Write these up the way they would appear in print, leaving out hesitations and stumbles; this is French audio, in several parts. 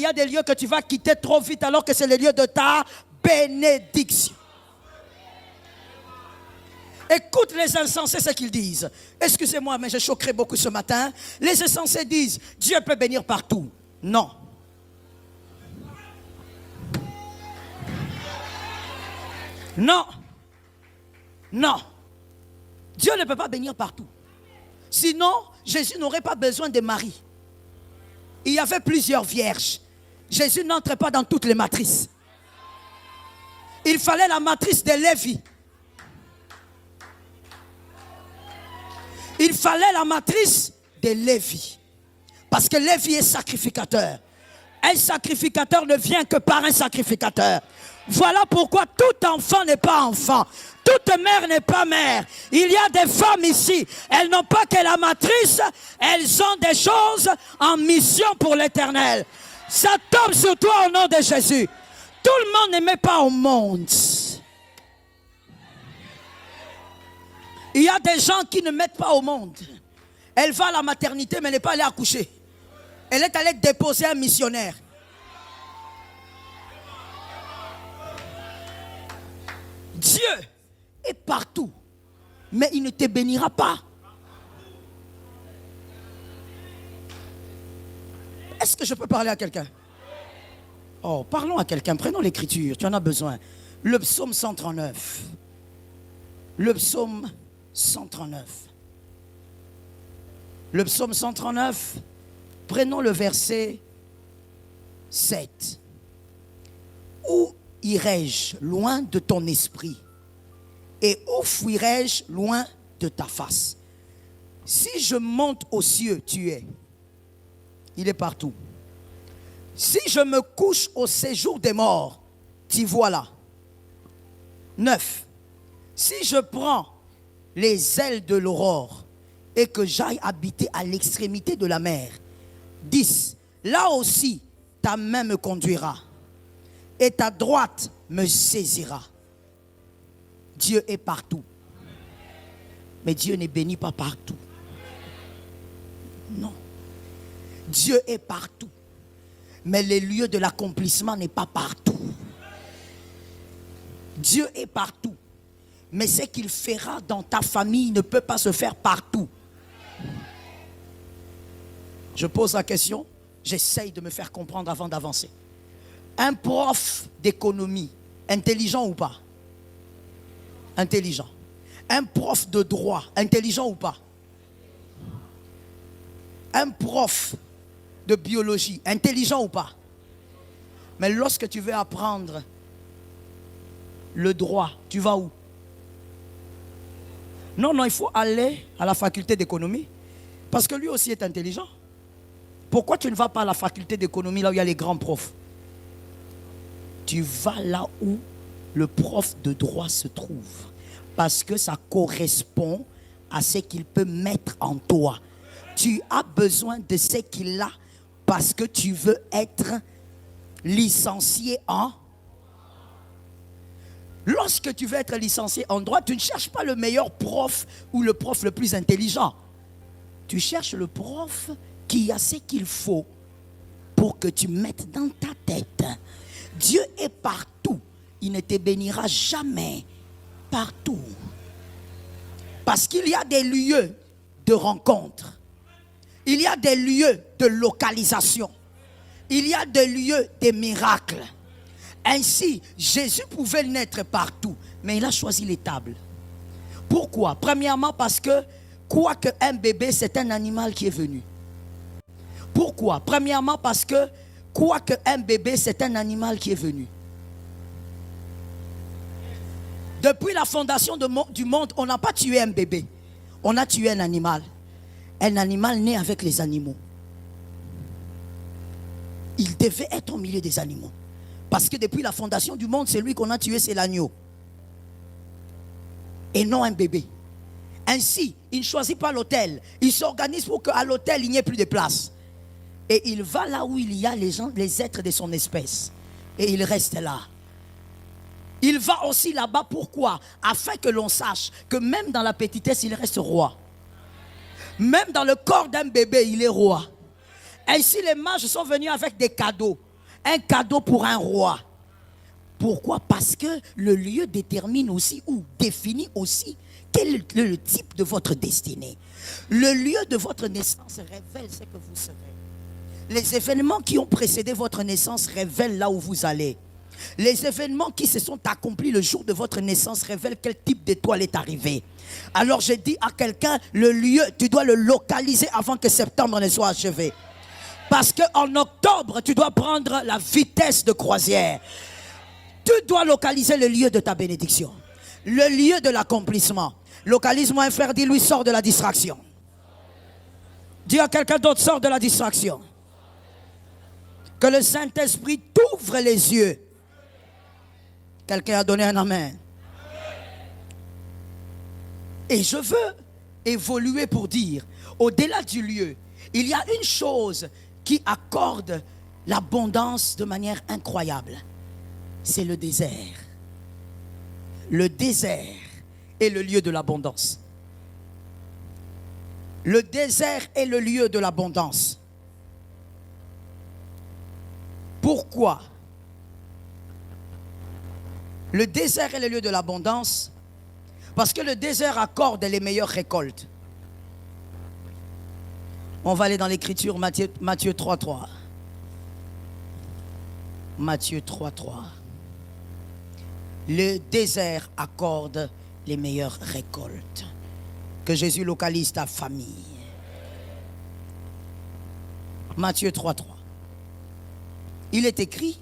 Il y a des lieux que tu vas quitter trop vite alors que c'est le lieu de ta bénédiction. Écoute les insensés ce qu'ils disent. Excusez-moi, mais je choquerai beaucoup ce matin. Les insensés disent, Dieu peut bénir partout. Non. Non. Non. Dieu ne peut pas bénir partout. Sinon, Jésus n'aurait pas besoin de Marie. Il y avait plusieurs vierges. Jésus n'entrait pas dans toutes les matrices. Il fallait la matrice de Lévi. Il fallait la matrice de Lévi. Parce que Lévi est sacrificateur. Un sacrificateur ne vient que par un sacrificateur. Voilà pourquoi tout enfant n'est pas enfant. Toute mère n'est pas mère. Il y a des femmes ici. Elles n'ont pas que la matrice. Elles ont des choses en mission pour l'éternel. Ça tombe sur toi au nom de Jésus. Tout le monde ne met pas au monde. Il y a des gens qui ne mettent pas au monde. Elle va à la maternité mais n'est pas allée accoucher. Elle est allée déposer un missionnaire. Dieu est partout, mais il ne te bénira pas. Est-ce que je peux parler à quelqu'un? Oh, parlons à quelqu'un, prenons l'écriture, tu en as besoin. Le psaume 139. Le psaume 139. Le psaume 139, prenons le verset 7. Où irai-je loin de ton esprit? Et où fuirai-je loin de ta face? Si je monte aux cieux, tu es. Il est partout. Si je me couche au séjour des morts, t'y voilà. 9. Si je prends les ailes de l'aurore et que j'aille habiter à l'extrémité de la mer. 10. Là aussi, ta main me conduira et ta droite me saisira. Dieu est partout. Mais Dieu ne bénit pas partout. Non. Dieu est partout. Mais les lieux de l'accomplissement n'est pas partout. Dieu est partout. Mais ce qu'il fera dans ta famille ne peut pas se faire partout. Je pose la question, j'essaye de me faire comprendre avant d'avancer. Un prof d'économie, intelligent ou pas? Intelligent. Un prof de droit, intelligent ou pas? Un prof de biologie, intelligent ou pas? Mais lorsque tu veux apprendre le droit, tu vas où? Non, il faut aller à la faculté d'économie. Parce que lui aussi est intelligent. Pourquoi tu ne vas pas à la faculté d'économie, là où il y a les grands profs? Tu vas là où le prof de droit se trouve. Parce que ça correspond à ce qu'il peut mettre en toi. Tu as besoin de ce qu'il a parce que tu veux être licencié en... Lorsque tu veux être licencié en droit, tu ne cherches pas le meilleur prof ou le prof le plus intelligent. Tu cherches le prof qui a ce qu'il faut pour que tu mettes dans ta tête. Dieu est partout. Il ne te bénira jamais partout. Parce qu'il y a des lieux de rencontre. Il y a des lieux de localisation. Il y a des lieux de miracles. Ainsi, Jésus pouvait naître partout, mais il a choisi l'étable. Pourquoi? Premièrement, parce que, quoique un bébé, c'est un animal qui est venu. Pourquoi? Premièrement, parce que, quoique un bébé, c'est un animal qui est venu. Depuis la fondation du monde, on n'a pas tué un bébé. On a tué un animal. Un animal né avec les animaux. Il devait être au milieu des animaux. Parce que depuis la fondation du monde, celui qu'on a tué, c'est l'agneau. Et non un bébé. Ainsi, il ne choisit pas l'autel. Il s'organise pour qu'à l'autel, il n'y ait plus de place. Et il va là où il y a les gens, les êtres de son espèce. Et il reste là. Il va aussi là-bas, pourquoi? Afin que l'on sache que même dans la petitesse, il reste roi. Même dans le corps d'un bébé, il est roi. Ainsi, les mages sont venus avec des cadeaux. Un cadeau pour un roi. Pourquoi? Parce que le lieu détermine aussi ou définit aussi quel est le type de votre destinée. Le lieu de votre naissance révèle ce que vous serez. Les événements qui ont précédé votre naissance révèlent là où vous allez. Les événements qui se sont accomplis le jour de votre naissance révèlent quel type d'étoile est arrivé. Alors je dis à quelqu'un, le lieu, tu dois le localiser avant que septembre ne soit achevé. Parce qu'en octobre, tu dois prendre la vitesse de croisière. Tu dois localiser le lieu de ta bénédiction. Le lieu de l'accomplissement. Localise-moi un frère, dis-lui, sors de la distraction. Dis à quelqu'un d'autre, sors de la distraction. Que le Saint-Esprit t'ouvre les yeux. Quelqu'un a donné un amen. Et je veux évoluer pour dire, au-delà du lieu, il y a une chose qui accorde l'abondance de manière incroyable. C'est le désert. Le désert est le lieu de l'abondance. Le désert est le lieu de l'abondance. Pourquoi? Le désert est le lieu de l'abondance parce que le désert accorde les meilleures récoltes. On va aller dans l'écriture, Matthieu 3.3. Matthieu 3.3. Le désert accorde les meilleures récoltes. Que Jésus localise ta famille. Matthieu 3.3. Il est écrit,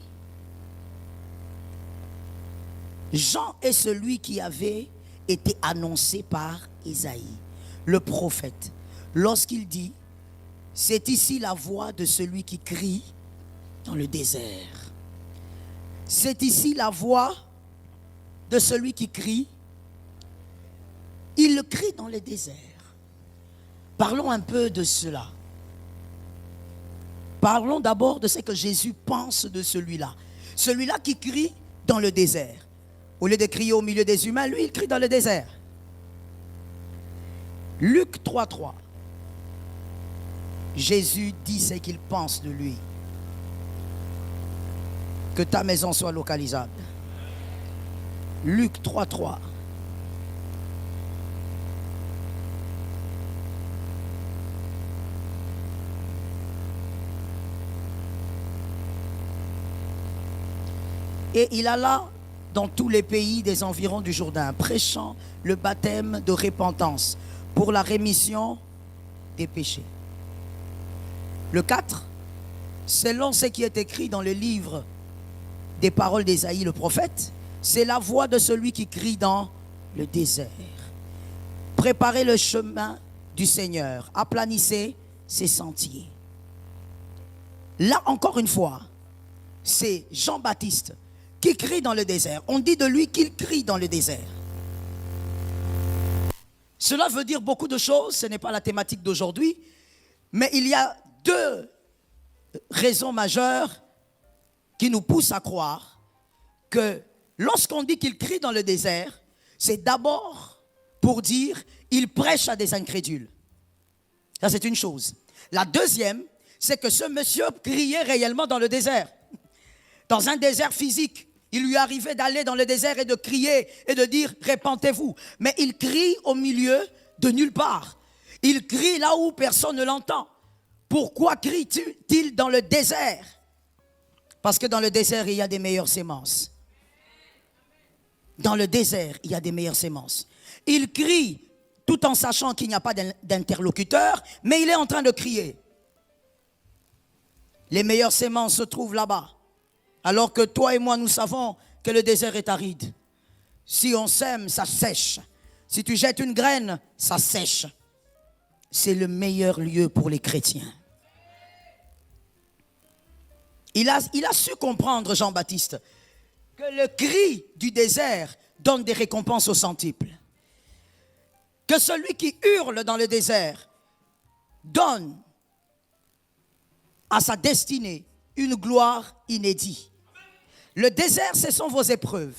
Jean est celui qui avait été annoncé par Isaïe, le prophète, lorsqu'il dit, c'est ici la voix de celui qui crie dans le désert. C'est ici la voix de celui qui crie. Il le crie dans le désert. Parlons un peu de cela. Parlons d'abord de ce que Jésus pense de celui-là. Celui-là qui crie dans le désert. Au lieu de crier au milieu des humains, lui, il crie dans le désert. Luc 3.3. Jésus dit ce qu'il pense de lui. Que ta maison soit localisable. Luc 3.3. Et il alla dans tous les pays des environs du Jourdain, prêchant le baptême de repentance pour la rémission des péchés. Le 4, selon ce qui est écrit dans le livre des paroles d'Ésaïe le prophète, c'est la voix de celui qui crie dans le désert. Préparez le chemin du Seigneur, aplanissez ses sentiers. Là encore une fois, c'est Jean-Baptiste qui crie dans le désert. On dit de lui qu'il crie dans le désert. Cela veut dire beaucoup de choses, ce n'est pas la thématique d'aujourd'hui, mais il y a deux raisons majeures qui nous poussent à croire que lorsqu'on dit qu'il crie dans le désert, c'est d'abord pour dire il prêche à des incrédules. Ça, c'est une chose. La deuxième, c'est que ce monsieur criait réellement dans le désert. Dans un désert physique. Il lui arrivait d'aller dans le désert et de crier et de dire « Répentez-vous ». Mais il crie au milieu de nulle part. Il crie là où personne ne l'entend. Pourquoi crie-t-il dans le désert? Parce que dans le désert, il y a des meilleures semences. Dans le désert, il y a des meilleures semences. Il crie tout en sachant qu'il n'y a pas d'interlocuteur, mais il est en train de crier. Les meilleures semences se trouvent là-bas. Alors que toi et moi, nous savons que le désert est aride. Si on sème, ça sèche. Si tu jettes une graine, ça sèche. C'est le meilleur lieu pour les chrétiens. Il a su comprendre, Jean-Baptiste, que le cri du désert donne des récompenses au centuple. Que celui qui hurle dans le désert donne à sa destinée une gloire inédite. Le désert, ce sont vos épreuves,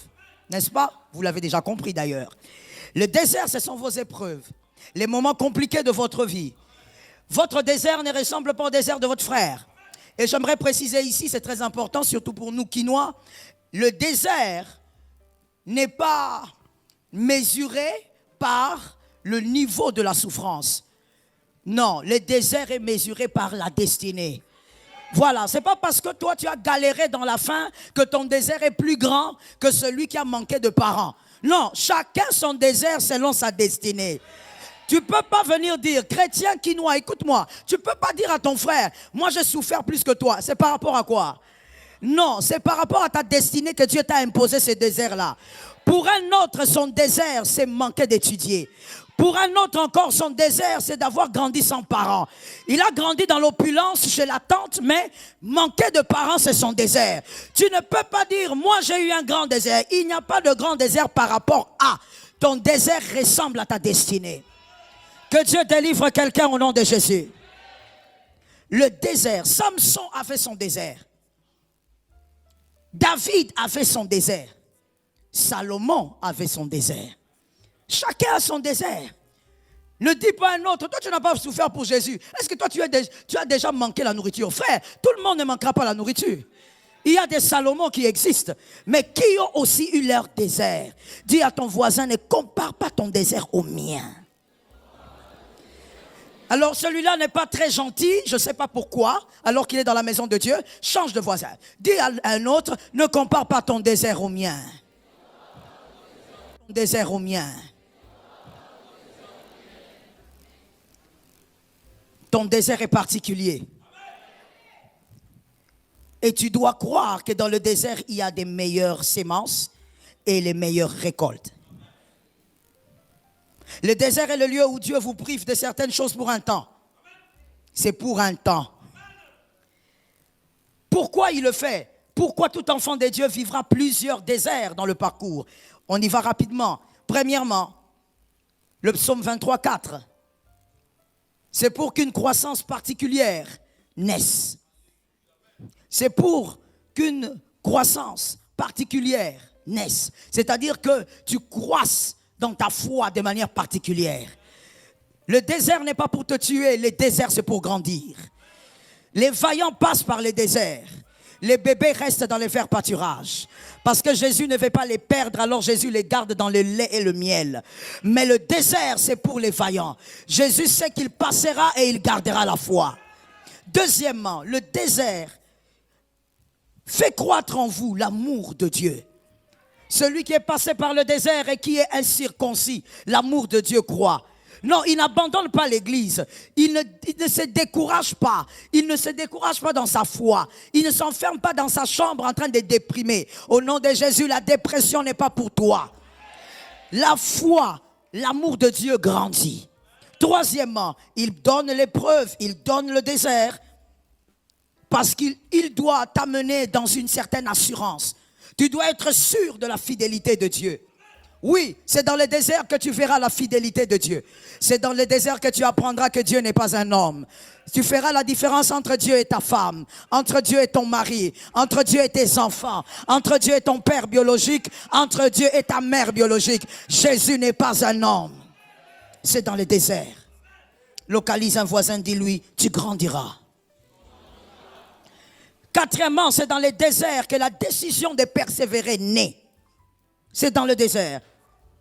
n'est-ce pas? Vous l'avez déjà compris d'ailleurs. Le désert, ce sont vos épreuves, les moments compliqués de votre vie. Votre désert ne ressemble pas au désert de votre frère. Et j'aimerais préciser ici, c'est très important, surtout pour nous Quinois, le désert n'est pas mesuré par le niveau de la souffrance. Non, le désert est mesuré par la destinée. Voilà, c'est pas parce que toi tu as galéré dans la faim que ton désert est plus grand que celui qui a manqué de parents. Non, chacun son désert selon sa destinée. Tu peux pas venir dire, chrétien Quinois, écoute-moi, tu peux pas dire à ton frère, moi j'ai souffert plus que toi. C'est par rapport à quoi? Non, c'est par rapport à ta destinée que Dieu t'a imposé ce désert-là. Pour un autre, son désert, c'est manquer d'étudier. Pour un autre encore, son désert, c'est d'avoir grandi sans parents. Il a grandi dans l'opulence chez la tante, mais manquer de parents, c'est son désert. Tu ne peux pas dire, moi j'ai eu un grand désert. Il n'y a pas de grand désert par rapport à. Ton désert ressemble à ta destinée. Que Dieu délivre quelqu'un au nom de Jésus. Le désert, Samson a fait son désert. David a fait son désert. Salomon avait son désert. Chacun a son désert. Ne dis pas à un autre, toi tu n'as pas souffert pour Jésus. Est-ce que toi tu as déjà manqué la nourriture? Frère, tout le monde ne manquera pas la nourriture. Il y a des Salomons qui existent, mais qui ont aussi eu leur désert. Dis à ton voisin, ne compare pas ton désert au mien. Alors celui-là n'est pas très gentil, je ne sais pas pourquoi, alors qu'il est dans la maison de Dieu, change de voisin. Dis à un autre, ne compare pas ton désert au mien. Ton désert au mien. Ton désert est particulier. Et tu dois croire que dans le désert, il y a des meilleures semences et les meilleures récoltes. Le désert est le lieu où Dieu vous prive de certaines choses pour un temps. C'est pour un temps. Pourquoi il le fait? Pourquoi tout enfant de Dieu vivra plusieurs déserts dans le parcours? On y va rapidement. Premièrement, le psaume 23, 4. C'est pour qu'une croissance particulière naisse. C'est pour qu'une croissance particulière naisse. C'est-à-dire que tu croisses dans ta foi de manière particulière. Le désert n'est pas pour te tuer, le désert c'est pour grandir. Les vaillants passent par les déserts. Les bébés restent dans les verts pâturages. Parce que Jésus ne veut pas les perdre, alors Jésus les garde dans le lait et le miel. Mais le désert, c'est pour les vaillants. Jésus sait qu'il passera et il gardera la foi. Deuxièmement, le désert fait croître en vous l'amour de Dieu. Celui qui est passé par le désert et qui est incirconcis, l'amour de Dieu croît. Non, il n'abandonne pas l'église. Il ne se décourage pas. Il ne se décourage pas dans sa foi. Il ne s'enferme pas dans sa chambre en train de déprimer. Au nom de Jésus, la dépression n'est pas pour toi. La foi, l'amour de Dieu grandit. Troisièmement, il donne l'épreuve, il donne le désert parce qu'il doit t'amener dans une certaine assurance. Tu dois être sûr de la fidélité de Dieu. Oui, c'est dans le désert que tu verras la fidélité de Dieu. C'est dans le désert que tu apprendras que Dieu n'est pas un homme. Tu feras la différence entre Dieu et ta femme, entre Dieu et ton mari, entre Dieu et tes enfants, entre Dieu et ton père biologique, entre Dieu et ta mère biologique. Jésus n'est pas un homme. C'est dans le désert. Localise un voisin, dis-lui, tu grandiras. Quatrièmement, c'est dans les déserts que la décision de persévérer naît. C'est dans le désert.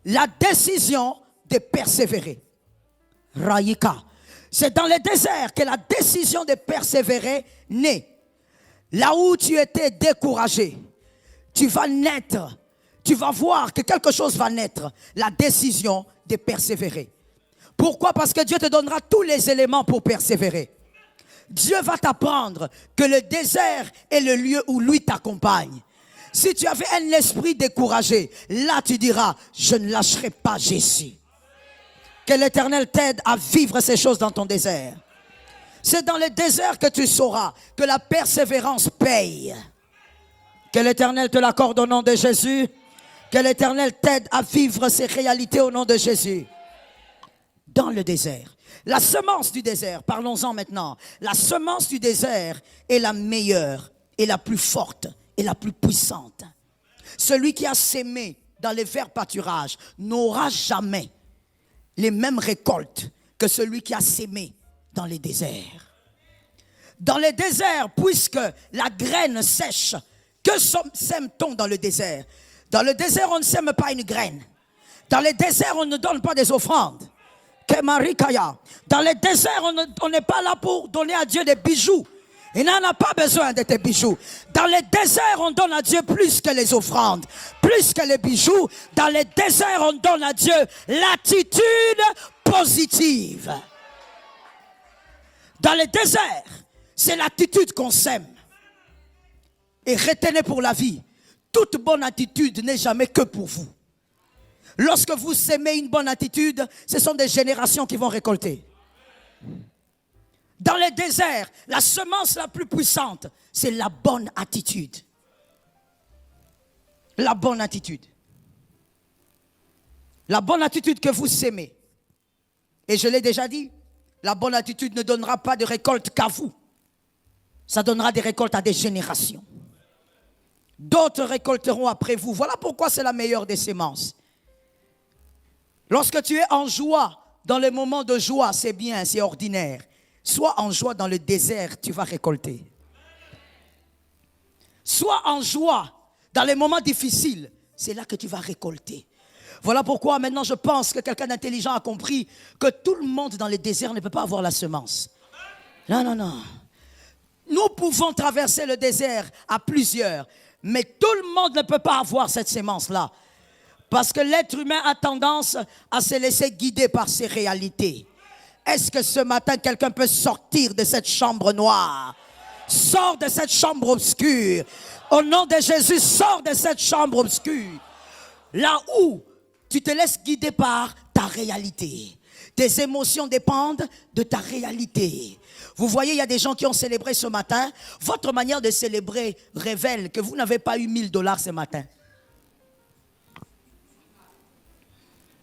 La décision de persévérer. Raïka. C'est dans le désert que la décision de persévérer naît. Là où tu étais découragé, tu vas naître. Tu vas voir que quelque chose va naître. La décision de persévérer. Pourquoi? Parce que Dieu te donnera tous les éléments pour persévérer. Dieu va t'apprendre que le désert est le lieu où lui t'accompagne. Si tu avais un esprit découragé, là tu diras, je ne lâcherai pas Jésus. Que l'Éternel t'aide à vivre ces choses dans ton désert. C'est dans le désert que tu sauras que la persévérance paye. Que l'Éternel te l'accorde au nom de Jésus. Que l'Éternel t'aide à vivre ces réalités au nom de Jésus. Dans le désert. La semence du désert, parlons-en maintenant. La semence du désert est la meilleure et la plus forte et la plus puissante. Celui qui a sémé dans les verts pâturages n'aura jamais les mêmes récoltes que celui qui a sémé dans les déserts. Dans les déserts, puisque la graine sèche, que sème-t-on dans le désert? Dans le désert, on ne sème pas une graine. Dans les déserts, on ne donne pas des offrandes. Dans les déserts, on n'est pas là pour donner à Dieu des bijoux. Il n'en a pas besoin de tes bijoux. Dans les déserts, on donne à Dieu plus que les offrandes, plus que les bijoux. Dans les déserts, on donne à Dieu l'attitude positive. Dans les déserts, c'est l'attitude qu'on sème. Et retenez pour la vie, toute bonne attitude n'est jamais que pour vous. Lorsque vous sémez une bonne attitude, ce sont des générations qui vont récolter. Dans les déserts, la semence la plus puissante, c'est la bonne attitude. La bonne attitude. La bonne attitude que vous sémez. Et je l'ai déjà dit, la bonne attitude ne donnera pas de récolte qu'à vous. Ça donnera des récoltes à des générations. D'autres récolteront après vous. Voilà pourquoi c'est la meilleure des semences. Lorsque tu es en joie, dans les moments de joie, c'est bien, c'est ordinaire. Sois en joie dans le désert, tu vas récolter. Sois en joie dans les moments difficiles, c'est là que tu vas récolter. Voilà pourquoi maintenant je pense que quelqu'un d'intelligent a compris que tout le monde dans les déserts ne peut pas avoir la semence. Non, non, non. Nous pouvons traverser le désert à plusieurs, mais tout le monde ne peut pas avoir cette semence-là. Parce que l'être humain a tendance à se laisser guider par ses réalités. Est-ce que ce matin, quelqu'un peut sortir de cette chambre noire? Sors de cette chambre obscure. Au nom de Jésus, sors de cette chambre obscure. Là où tu te laisses guider par ta réalité. Tes émotions dépendent de ta réalité. Vous voyez, il y a des gens qui ont célébré ce matin. Votre manière de célébrer révèle que vous n'avez pas eu $1000 ce matin.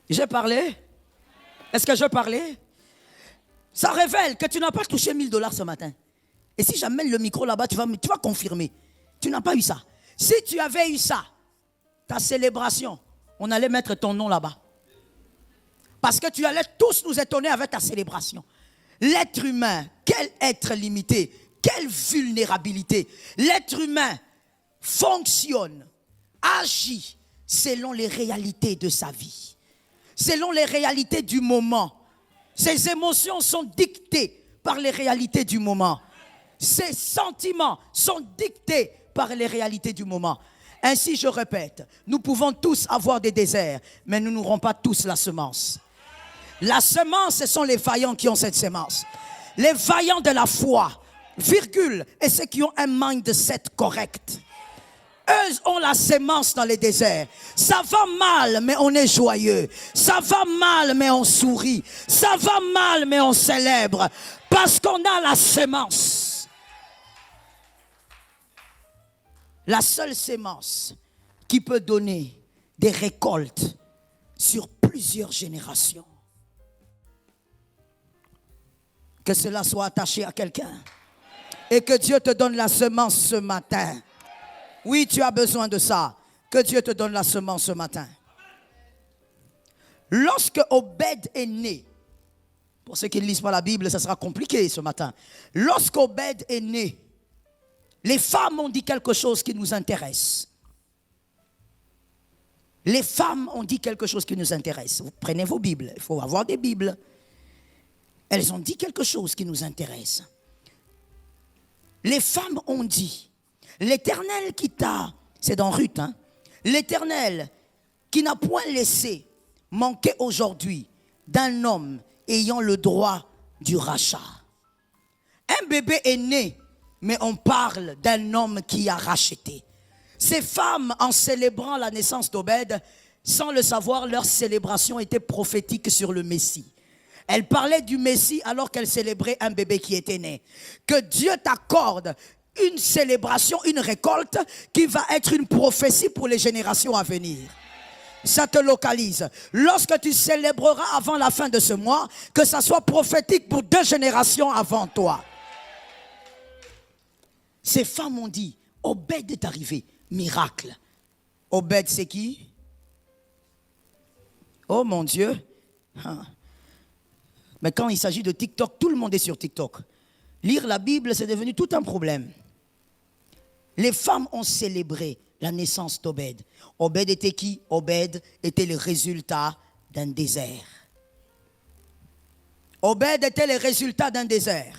J'ai parlé? Est-ce que je parlais? Ça révèle que tu n'as pas touché $1000 ce matin. Et si j'amène le micro là-bas, tu vas confirmer. Tu n'as pas eu ça. Si tu avais eu ça, ta célébration, on allait mettre ton nom là-bas. Parce que tu allais tous nous étonner avec ta célébration. L'être humain, quel être limité, quelle vulnérabilité. L'être humain fonctionne, agit selon les réalités de sa vie. Selon les réalités du moment. Ses émotions sont dictées par les réalités du moment. Ses sentiments sont dictés par les réalités du moment. Ainsi, je répète, nous pouvons tous avoir des déserts, mais nous n'aurons pas tous la semence. La semence, ce sont les vaillants qui ont cette semence. Les vaillants de la foi, virgule, et ceux qui ont un mindset correct. Eux ont la sémence dans les déserts. Ça va mal, mais on est joyeux. Ça va mal, mais on sourit. Ça va mal, mais on célèbre. Parce qu'on a la sémence. La seule sémence qui peut donner des récoltes sur plusieurs générations. Que cela soit attaché à quelqu'un. Et que Dieu te donne la semence ce matin. Oui, tu as besoin de ça. Que Dieu te donne la semence ce matin. Lorsque Obed est né, pour ceux qui ne lisent pas la Bible, ça sera compliqué ce matin. Lorsqu'Obed est né, les femmes ont dit quelque chose qui nous intéresse. Les femmes ont dit quelque chose qui nous intéresse. Vous prenez vos Bibles, il faut avoir des Bibles. Elles ont dit quelque chose qui nous intéresse. Les femmes ont dit, l'Éternel qui t'a, c'est dans Ruth, hein, l'Éternel qui n'a point laissé manquer aujourd'hui d'un homme ayant le droit du rachat. Un bébé est né, mais on parle d'un homme qui a racheté. Ces femmes, en célébrant la naissance d'Obed, sans le savoir, leur célébration était prophétique sur le Messie. Elles parlaient du Messie alors qu'elles célébraient un bébé qui était né. Que Dieu t'accorde une célébration, une récolte qui va être une prophétie pour les générations à venir. Ça te localise. Lorsque tu célébreras avant la fin de ce mois, que ça soit prophétique pour 2 générations avant toi. Ces femmes ont dit, Obed est arrivé, miracle. Obed c'est qui? Oh mon Dieu. Mais quand il s'agit de TikTok, tout le monde est sur TikTok. Lire la Bible, c'est devenu tout un problème. Les femmes ont célébré la naissance d'Obed. Obed était qui? Obed était le résultat d'un désert. Obed était le résultat d'un désert.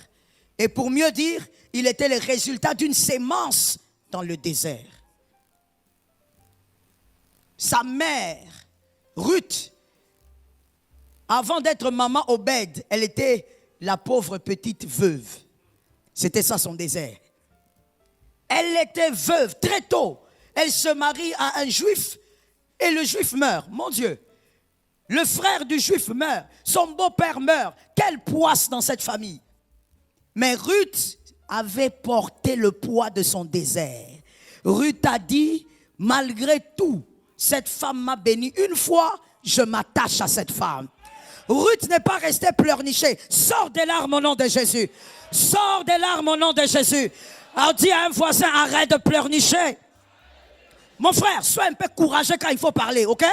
Et pour mieux dire, il était le résultat d'une sémence dans le désert. Sa mère, Ruth, avant d'être maman Obed, elle était la pauvre petite veuve. C'était ça son désert. Elle était veuve très tôt. Elle se marie à un juif et le juif meurt. Mon Dieu, le frère du juif meurt. Son beau-père meurt. Quelle poisse dans cette famille. Mais Ruth avait porté le poids de son désert. Ruth a dit, malgré tout, cette femme m'a béni. Une fois, je m'attache à cette femme. Ruth n'est pas restée pleurnichée. Sors des larmes au nom de Jésus. Sors des larmes au nom de Jésus. Alors dis à un voisin, arrête de pleurnicher. Mon frère, sois un peu courageux quand il faut parler, ok?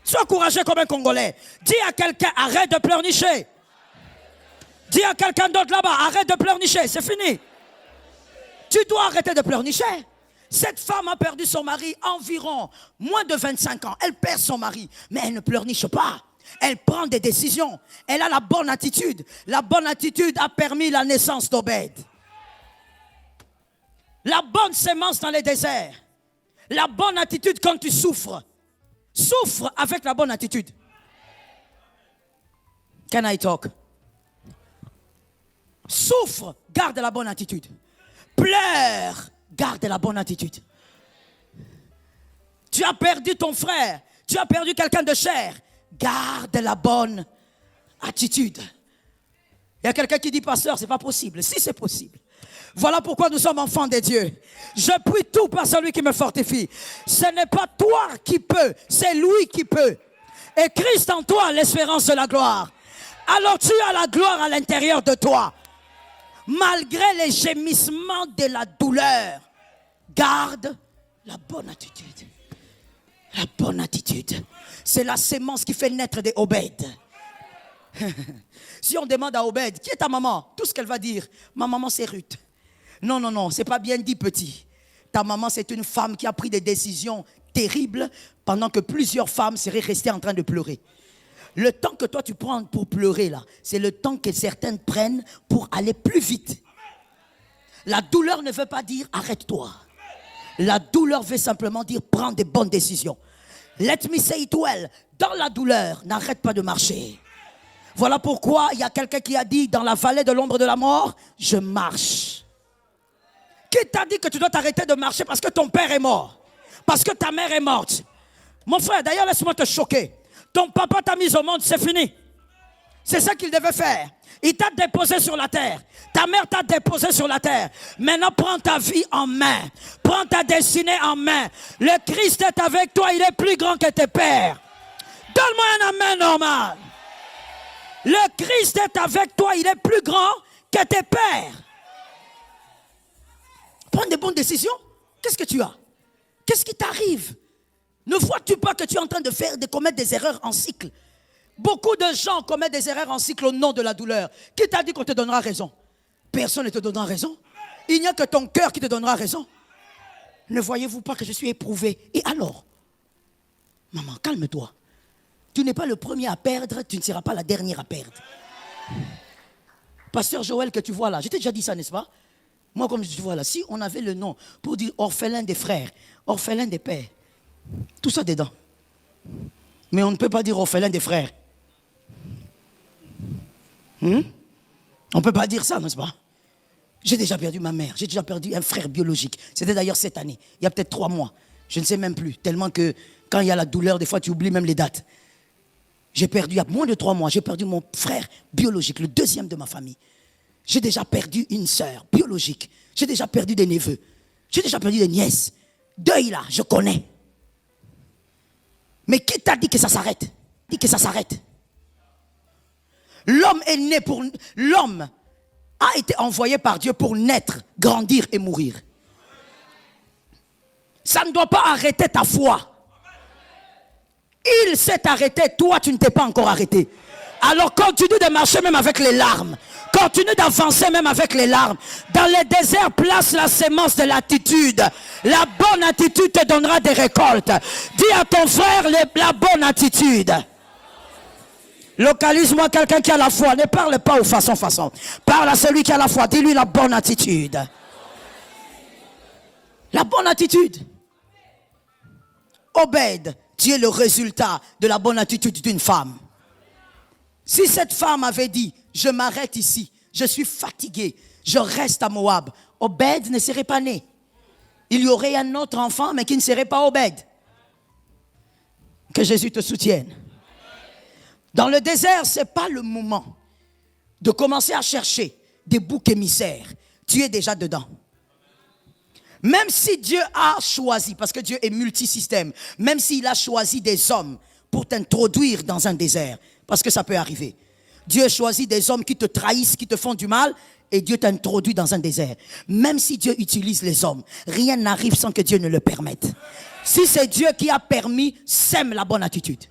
Sois courageux comme un Congolais. Dis à quelqu'un, arrête de pleurnicher. Dis à quelqu'un d'autre là-bas, arrête de pleurnicher, c'est fini. Tu dois arrêter de pleurnicher. Cette femme a perdu son mari environ moins de 25 ans. Elle perd son mari, mais elle ne pleurniche pas. Elle prend des décisions. Elle a la bonne attitude. La bonne attitude a permis la naissance d'Obed. La bonne sémence dans les déserts. La bonne attitude quand tu souffres. Souffre avec la bonne attitude. Can I talk? Souffre, garde la bonne attitude. Pleure, garde la bonne attitude. Tu as perdu ton frère. Tu as perdu quelqu'un de cher. Garde la bonne attitude. Il y a quelqu'un qui dit, pasteur, c'est pas possible. Si, c'est possible. Voilà pourquoi nous sommes enfants de Dieu. Je puis tout par celui qui me fortifie. Ce n'est pas toi qui peux, c'est lui qui peut. Et Christ en toi, l'espérance de la gloire. Alors tu as la gloire à l'intérieur de toi. Malgré les gémissements de la douleur, garde la bonne attitude. La bonne attitude. C'est la sémence qui fait naître des Obed. Si on demande à Obed, qui est ta maman? Tout ce qu'elle va dire, ma maman c'est Ruth. Non, non, non, c'est pas bien dit petit. Ta maman c'est une femme qui a pris des décisions terribles pendant que plusieurs femmes seraient restées en train de pleurer. Le temps que toi tu prends pour pleurer là, c'est le temps que certaines prennent pour aller plus vite. La douleur ne veut pas dire arrête-toi. La douleur veut simplement dire prends des bonnes décisions. Let me say it well. Dans la douleur, n'arrête pas de marcher. Voilà pourquoi il y a quelqu'un qui a dit dans la vallée de l'ombre de la mort, je marche. Qui t'a dit que tu dois t'arrêter de marcher parce que ton père est mort? Parce que ta mère est morte? Mon frère, d'ailleurs laisse-moi te choquer. Ton papa t'a mis au monde, c'est fini. C'est ça qu'il devait faire. Il t'a déposé sur la terre. Ta mère t'a déposé sur la terre. Maintenant, prends ta vie en main. Prends ta destinée en main. Le Christ est avec toi. Il est plus grand que tes pères. Donne-moi un amen normal. Le Christ est avec toi. Il est plus grand que tes pères. Prends des bonnes décisions. Qu'est-ce que tu as? Qu'est-ce qui t'arrive? Ne vois-tu pas que tu es en train de commettre des erreurs en cycle? Beaucoup de gens commettent des erreurs en cycle au nom de la douleur. Qui t'a dit qu'on te donnera raison? Personne ne te donnera raison. Il n'y a que ton cœur qui te donnera raison. Ne voyez-vous pas que je suis éprouvé? Et alors? Maman, calme-toi. Tu n'es pas le premier à perdre, tu ne seras pas la dernière à perdre. Pasteur Joël que tu vois là, je t'ai déjà dit ça, n'est-ce pas? Moi, comme tu vois là, si on avait le nom pour dire orphelin des frères, orphelin des pères, tout ça dedans. Mais on ne peut pas dire orphelin des frères. On ne peut pas dire ça, n'est-ce pas? J'ai déjà perdu ma mère, j'ai déjà perdu un frère biologique. C'était d'ailleurs cette année, il y a peut-être 3 mois. Je ne sais même plus, tellement que quand il y a la douleur, des fois tu oublies même les dates. J'ai perdu, il y a moins de 3 mois, j'ai perdu mon frère biologique, le deuxième de ma famille. J'ai déjà perdu une sœur biologique. J'ai déjà perdu des neveux. J'ai déjà perdu des nièces. Deuil là, je connais. Mais qui t'a dit que ça s'arrête? Dit que ça s'arrête. L'homme est né pour... L'homme a été envoyé par Dieu pour naître, grandir et mourir. Ça ne doit pas arrêter ta foi. Il s'est arrêté, toi tu ne t'es pas encore arrêté. Alors continue de marcher même avec les larmes. Continue d'avancer même avec les larmes. Dans les déserts, place la sémence de l'attitude. La bonne attitude te donnera des récoltes. Dis à ton frère la bonne attitude. Localise-moi quelqu'un qui a la foi. Ne parle pas aux façon. Parle à celui qui a la foi. Dis-lui la bonne attitude. La bonne attitude. Obed, tu es le résultat de la bonne attitude d'une femme. Si cette femme avait dit, je m'arrête ici, je suis fatigué, je reste à Moab, Obed ne serait pas né. Il y aurait un autre enfant, mais qui ne serait pas Obed. Que Jésus te soutienne. Dans le désert, ce n'est pas le moment de commencer à chercher des boucs émissaires. Tu es déjà dedans. Même si Dieu a choisi, parce que Dieu est multisystème, même s'il a choisi des hommes pour t'introduire dans un désert, parce que ça peut arriver. Dieu choisit des hommes qui te trahissent, qui te font du mal, et Dieu t'introduit dans un désert. Même si Dieu utilise les hommes, rien n'arrive sans que Dieu ne le permette. Si c'est Dieu qui a permis, sème la bonne attitude.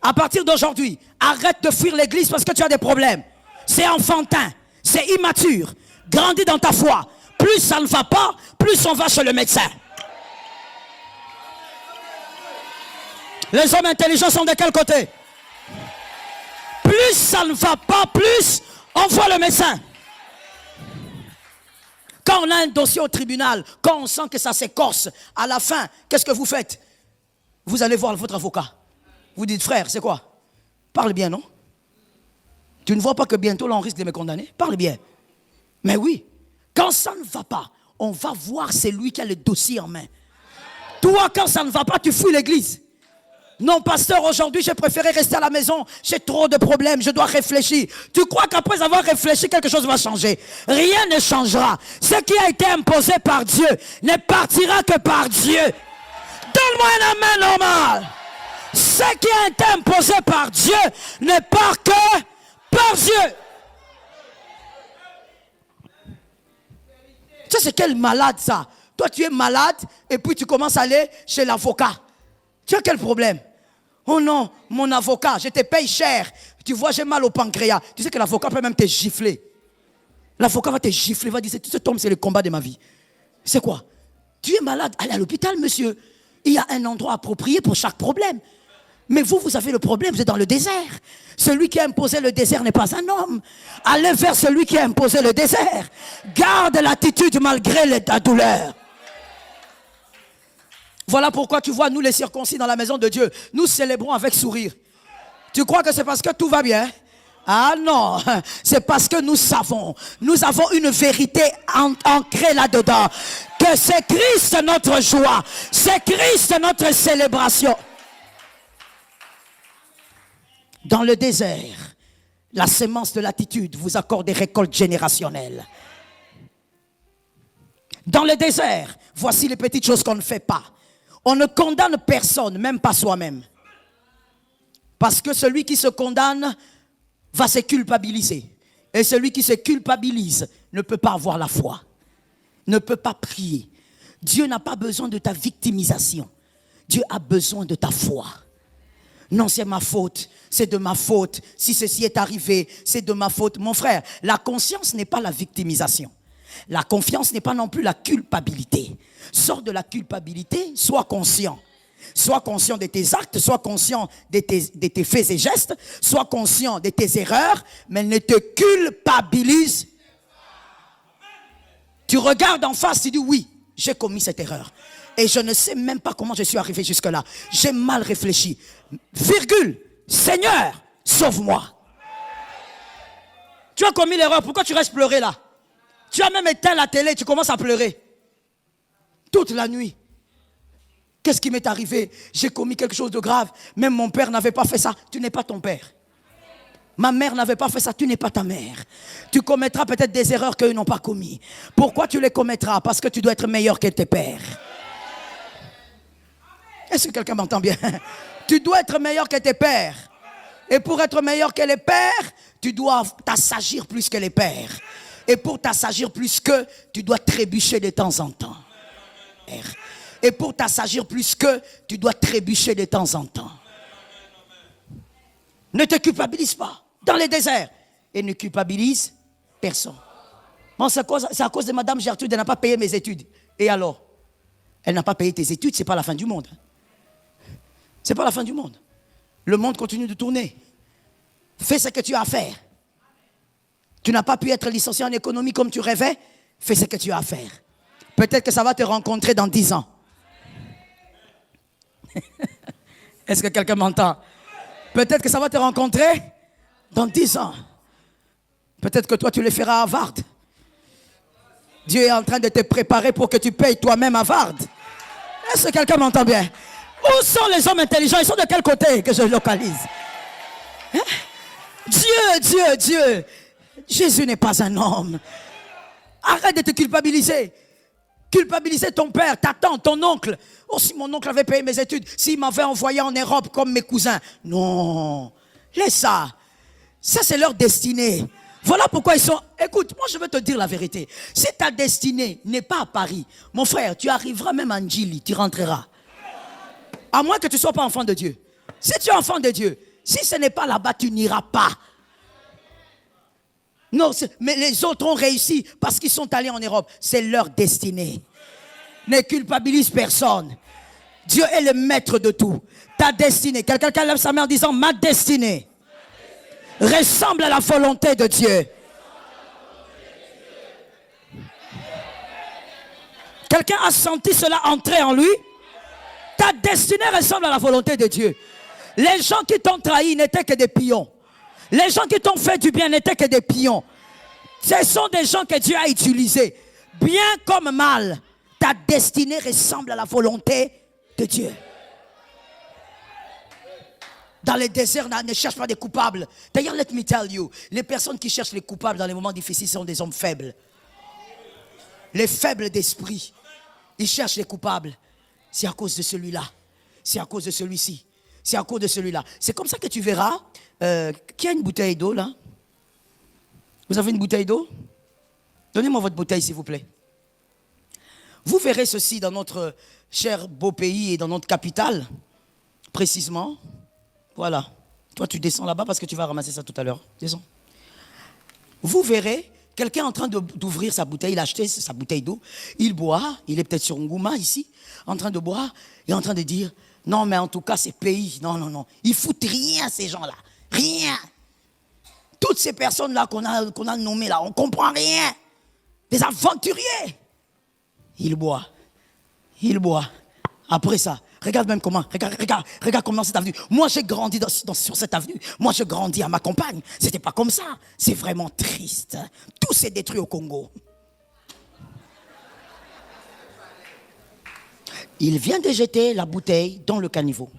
À partir d'aujourd'hui, arrête de fuir l'église parce que tu as des problèmes. C'est enfantin, c'est immature. Grandis dans ta foi. Plus ça ne va pas, plus on va chez le médecin. Les hommes intelligents sont de quel côté? Plus ça ne va pas, plus on voit le médecin. Quand on a un dossier au tribunal, quand on sent que ça s'écorce, à la fin, qu'est-ce que vous faites? Vous allez voir votre avocat. Vous dites, frère, c'est quoi? Parle bien, non? Tu ne vois pas que bientôt, là, on risque de me condamner? Parle bien. Mais oui, quand ça ne va pas, on va voir c'est lui qui a le dossier en main. Toi, quand ça ne va pas, tu fouilles l'église. Non, pasteur, aujourd'hui, j'ai préféré rester à la maison. J'ai trop de problèmes, je dois réfléchir. Tu crois qu'après avoir réfléchi, quelque chose va changer? Rien ne changera. Ce qui a été imposé par Dieu ne partira que par Dieu. Donne-moi un amen normal. Ce qui a été imposé par Dieu ne part que par Dieu. Tu sais, c'est quel malade ça? Toi, tu es malade et puis tu commences à aller chez l'avocat. Tu as quel problème? Oh non, mon avocat, je te paye cher. Tu vois, j'ai mal au pancréas. Tu sais que l'avocat peut même te gifler. L'avocat va te gifler, va dire, cet homme, c'est le combat de ma vie. C'est quoi? Tu es malade, allez à l'hôpital, monsieur. Il y a un endroit approprié pour chaque problème. Mais vous avez le problème, vous êtes dans le désert. Celui qui a imposé le désert n'est pas un homme. Allez vers celui qui a imposé le désert. Garde l'attitude malgré la douleur. Voilà pourquoi tu vois, nous les circoncis dans la maison de Dieu, nous célébrons avec sourire. Tu crois que c'est parce que tout va bien? Ah non, c'est parce que nous avons une vérité ancrée là-dedans. Que c'est Christ notre joie, c'est Christ notre célébration. Dans le désert, la sémence de l'attitude vous accorde des récoltes générationnelles. Dans le désert, voici les petites choses qu'on ne fait pas. On ne condamne personne, même pas soi-même. Parce que celui qui se condamne va se culpabiliser. Et celui qui se culpabilise ne peut pas avoir la foi. Ne peut pas prier. Dieu n'a pas besoin de ta victimisation. Dieu a besoin de ta foi. Non, c'est ma faute, c'est de ma faute. Si ceci est arrivé, c'est de ma faute. Mon frère, la conscience n'est pas la victimisation. La confiance n'est pas non plus la culpabilité. Sors de la culpabilité, sois conscient. Sois conscient de tes actes, sois conscient de tes faits et gestes, sois conscient de tes erreurs, mais ne te culpabilise. Tu regardes en face, tu dis oui, j'ai commis cette erreur. Et je ne sais même pas comment je suis arrivé jusque-là. J'ai mal réfléchi. Virgule, Seigneur, sauve-moi. Tu as commis l'erreur, pourquoi tu restes pleurer là? Tu as même éteint la télé, tu commences à pleurer. Toute la nuit. Qu'est-ce qui m'est arrivé? J'ai commis quelque chose de grave. Même mon père n'avait pas fait ça. Tu n'es pas ton père. Ma mère n'avait pas fait ça. Tu n'es pas ta mère. Tu commettras peut-être des erreurs qu'eux n'ont pas commises. Pourquoi tu les commettras? Parce que tu dois être meilleur que tes pères. Est-ce que quelqu'un m'entend bien? Tu dois être meilleur que tes pères. Et pour être meilleur que les pères, tu dois t'assagir plus que les pères. Et pour t'assagir plus que, tu dois trébucher de temps en temps. Et pour t'assagir plus que, tu dois trébucher de temps en temps. Ne te culpabilise pas dans les déserts. Et ne culpabilise personne. Bon, c'est à cause de Madame Gertrude, elle n'a pas payé mes études. Et alors? Elle n'a pas payé tes études, ce n'est pas la fin du monde. Ce n'est pas la fin du monde. Le monde continue de tourner. Fais ce que tu as à faire. Tu n'as pas pu être licencié en économie comme tu rêvais. Fais ce que tu as à faire. Peut-être que ça va te rencontrer dans 10 ans. Est-ce que quelqu'un m'entend? Peut-être que ça va te rencontrer dans 10 ans. Peut-être que toi, tu le feras à Harvard. Dieu est en train de te préparer pour que tu payes toi-même à Harvard. Est-ce que quelqu'un m'entend bien? Où sont les hommes intelligents? Ils sont de quel côté que je localise? Hein? Dieu. Jésus n'est pas un homme. Arrête de te culpabiliser. Culpabiliser ton père, ta tante, ton oncle. Oh, si mon oncle avait payé mes études, s'il m'avait envoyé en Europe comme mes cousins. Non, laisse ça. Ça, c'est leur destinée. Voilà pourquoi ils sont... Écoute, moi, je veux te dire la vérité. Si ta destinée n'est pas à Paris, mon frère, tu arriveras même à Ndjili, tu rentreras. À moins que tu ne sois pas enfant de Dieu. Si tu es enfant de Dieu, si ce n'est pas là-bas, tu n'iras pas. Non, mais les autres ont réussi parce qu'ils sont allés en Europe. C'est leur destinée. Ne culpabilise personne. Dieu est le maître de tout. Ta destinée. Quelqu'un qui lève sa main en disant, ma destinée ressemble à la volonté de Dieu. Quelqu'un a senti cela entrer en lui? Ta destinée ressemble à la volonté de Dieu. Les gens qui t'ont trahi n'étaient que des pions. Les gens qui t'ont fait du bien n'étaient que des pions. Ce sont des gens que Dieu a utilisés. Bien comme mal, ta destinée ressemble à la volonté de Dieu. Dans les déserts, ne cherche pas des coupables. D'ailleurs, let me tell you, les personnes qui cherchent les coupables dans les moments difficiles sont des hommes faibles. Les faibles d'esprit, ils cherchent les coupables. C'est à cause de celui-là. C'est à cause de celui-ci. C'est à cause de celui-là. C'est comme ça que tu verras. Qui a une bouteille d'eau là? Vous avez une bouteille d'eau? Donnez-moi votre bouteille s'il vous plaît. Vous verrez ceci dans notre cher beau pays et dans notre capitale, précisément. Voilà. Toi tu descends là-bas parce que tu vas ramasser ça tout à l'heure. Descends. Vous verrez quelqu'un en train d'ouvrir sa bouteille, il a acheté sa bouteille d'eau, il boit, il est peut-être sur Ngouma ici, en train de boire, il est en train de dire, non mais en tout cas c'est pays, non, ils foutent rien ces gens-là, rien. Toutes ces personnes-là qu'on a nommées là, on ne comprend rien. Des aventuriers. Il boit. Après ça, regarde même comment, regarde comment cette avenue. Moi j'ai grandi sur cette avenue. Moi je grandis à ma campagne. C'était pas comme ça. C'est vraiment triste. Tout s'est détruit au Congo. Il vient de jeter la bouteille dans le caniveau.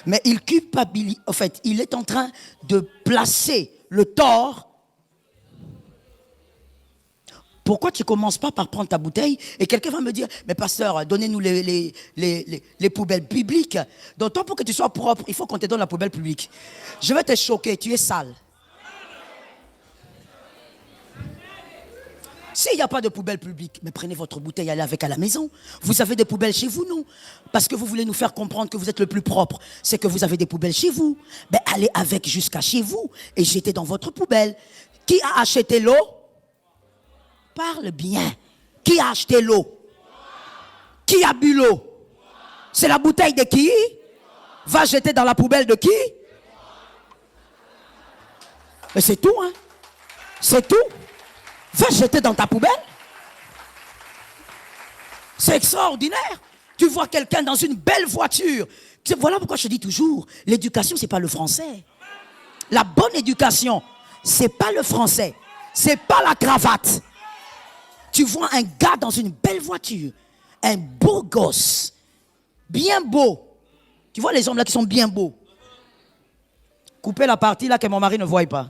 Mais il culpabilise. En fait, il est en train de placer le tort. Pourquoi tu ne commences pas par prendre ta bouteille et quelqu'un va me dire, mais pasteur, donnez-nous les poubelles publiques. Donc, toi, pour que tu sois propre, il faut qu'on te donne la poubelle publique. Je vais te choquer, tu es sale. S'il n'y a pas de poubelle publique, mais prenez votre bouteille et allez avec à la maison. Vous avez des poubelles chez vous, non? Parce que vous voulez nous faire comprendre que vous êtes le plus propre. C'est que vous avez des poubelles chez vous. Ben, allez avec jusqu'à chez vous et jetez dans votre poubelle. Qui a acheté l'eau? Parle bien. Qui a acheté l'eau? Qui a bu l'eau? C'est la bouteille de qui? Va jeter dans la poubelle de qui? Mais c'est tout, hein? C'est tout. Va jeter dans ta poubelle. C'est extraordinaire. Tu vois quelqu'un dans une belle voiture. Voilà pourquoi je dis toujours, l'éducation, ce n'est pas le français. La bonne éducation, ce n'est pas le français. Ce n'est pas la cravate. Tu vois un gars dans une belle voiture, un beau gosse, bien beau. Tu vois les hommes là qui sont bien beaux. Coupez la partie là que mon mari ne voit pas.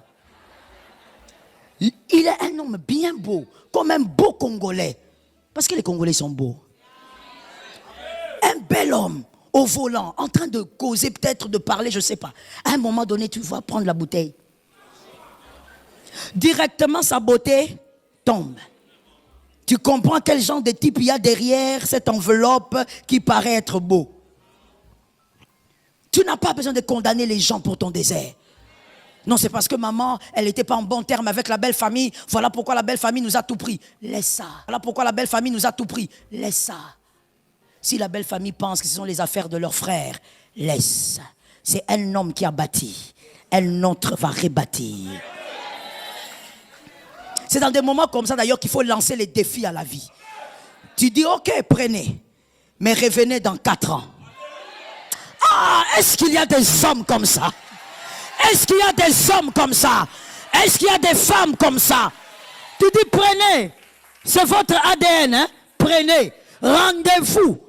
Il est un homme bien beau, comme un beau Congolais. Parce que les Congolais sont beaux. Un bel homme au volant, en train de causer, peut-être de parler, je ne sais pas. À un moment donné, tu vas prendre la bouteille. Directement, sa beauté tombe. Tu comprends quel genre de type il y a derrière cette enveloppe qui paraît être beau. Tu n'as pas besoin de condamner les gens pour ton désert. Non, c'est parce que maman, elle n'était pas en bon terme avec la belle famille. Voilà pourquoi la belle famille nous a tout pris. Laisse ça. Voilà pourquoi la belle famille nous a tout pris. Laisse ça. Si la belle famille pense que ce sont les affaires de leurs frères, laisse. C'est un homme qui a bâti. Un autre va rebâtir. C'est dans des moments comme ça d'ailleurs qu'il faut lancer les défis à la vie. Tu dis, ok, prenez. Mais revenez dans 4 ans. Ah, est-ce qu'il y a des hommes comme ça? Est-ce qu'il y a des hommes comme ça? Est-ce qu'il y a des femmes comme ça? Tu dis prenez. C'est votre ADN. Hein? Prenez. Rendez-vous.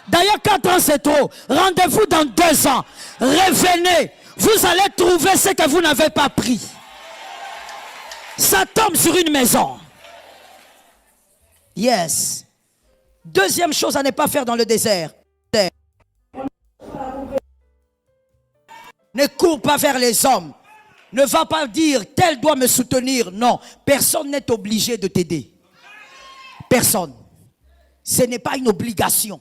D'ailleurs 4 ans c'est trop. Rendez-vous dans 2 ans. Revenez. Vous allez trouver ce que vous n'avez pas pris. Ça tombe sur une maison. Yes. Deuxième chose à ne pas faire dans le désert. Ne cours pas vers les hommes. Ne va pas dire tel doit me soutenir. Non, personne n'est obligé de t'aider. Personne. Ce n'est pas une obligation.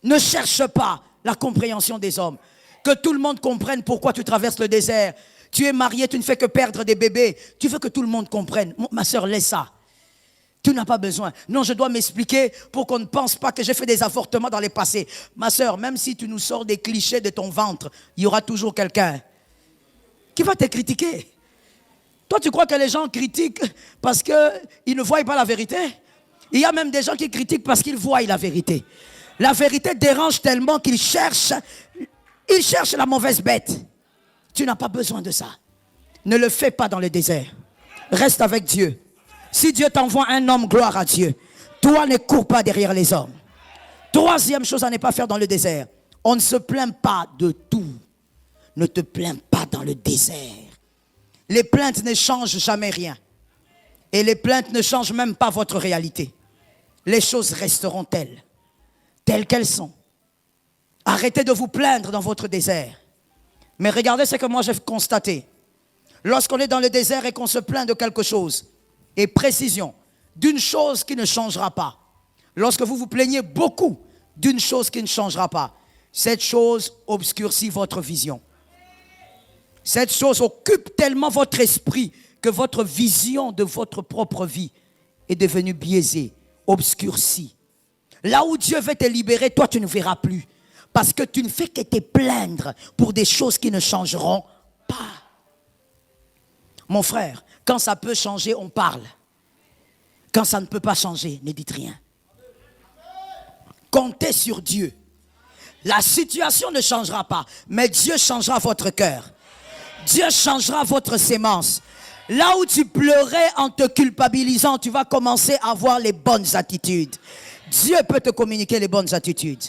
Ne cherche pas la compréhension des hommes. Que tout le monde comprenne pourquoi tu traverses le désert. Tu es marié, tu ne fais que perdre des bébés. Tu veux que tout le monde comprenne. Ma soeur, laisse ça. Tu n'as pas besoin. Non, je dois m'expliquer pour qu'on ne pense pas que j'ai fait des avortements dans le passé. Ma soeur, même si tu nous sors des clichés de ton ventre, il y aura toujours quelqu'un qui va te critiquer. Toi, tu crois que les gens critiquent parce qu'ils ne voient pas la vérité? Il y a même des gens qui critiquent parce qu'ils voient la vérité. La vérité dérange tellement qu'ils cherchent la mauvaise bête. Tu n'as pas besoin de ça. Ne le fais pas dans le désert. Reste avec Dieu. Si Dieu t'envoie un homme, gloire à Dieu. Toi, ne cours pas derrière les hommes. Troisième chose à ne pas faire dans le désert. On ne se plaint pas de tout. Ne te plains pas dans le désert. Les plaintes ne changent jamais rien. Et les plaintes ne changent même pas votre réalité. Les choses resteront telles qu'elles sont. Arrêtez de vous plaindre dans votre désert. Mais regardez ce que moi j'ai constaté. Lorsqu'on est dans le désert et qu'on se plaint de quelque chose, et précision, d'une chose qui ne changera pas. Lorsque vous vous plaignez beaucoup d'une chose qui ne changera pas, cette chose obscurcit votre vision. Cette chose occupe tellement votre esprit que votre vision de votre propre vie est devenue biaisée, obscurcie. Là où Dieu veut te libérer, toi tu ne verras plus. Parce que tu ne fais que te plaindre pour des choses qui ne changeront pas. Mon frère, quand ça peut changer, on parle. Quand ça ne peut pas changer, ne dites rien. Comptez sur Dieu. La situation ne changera pas, mais Dieu changera votre cœur. Dieu changera votre sémence. Là où tu pleurais en te culpabilisant, tu vas commencer à avoir les bonnes attitudes. Dieu peut te communiquer les bonnes attitudes.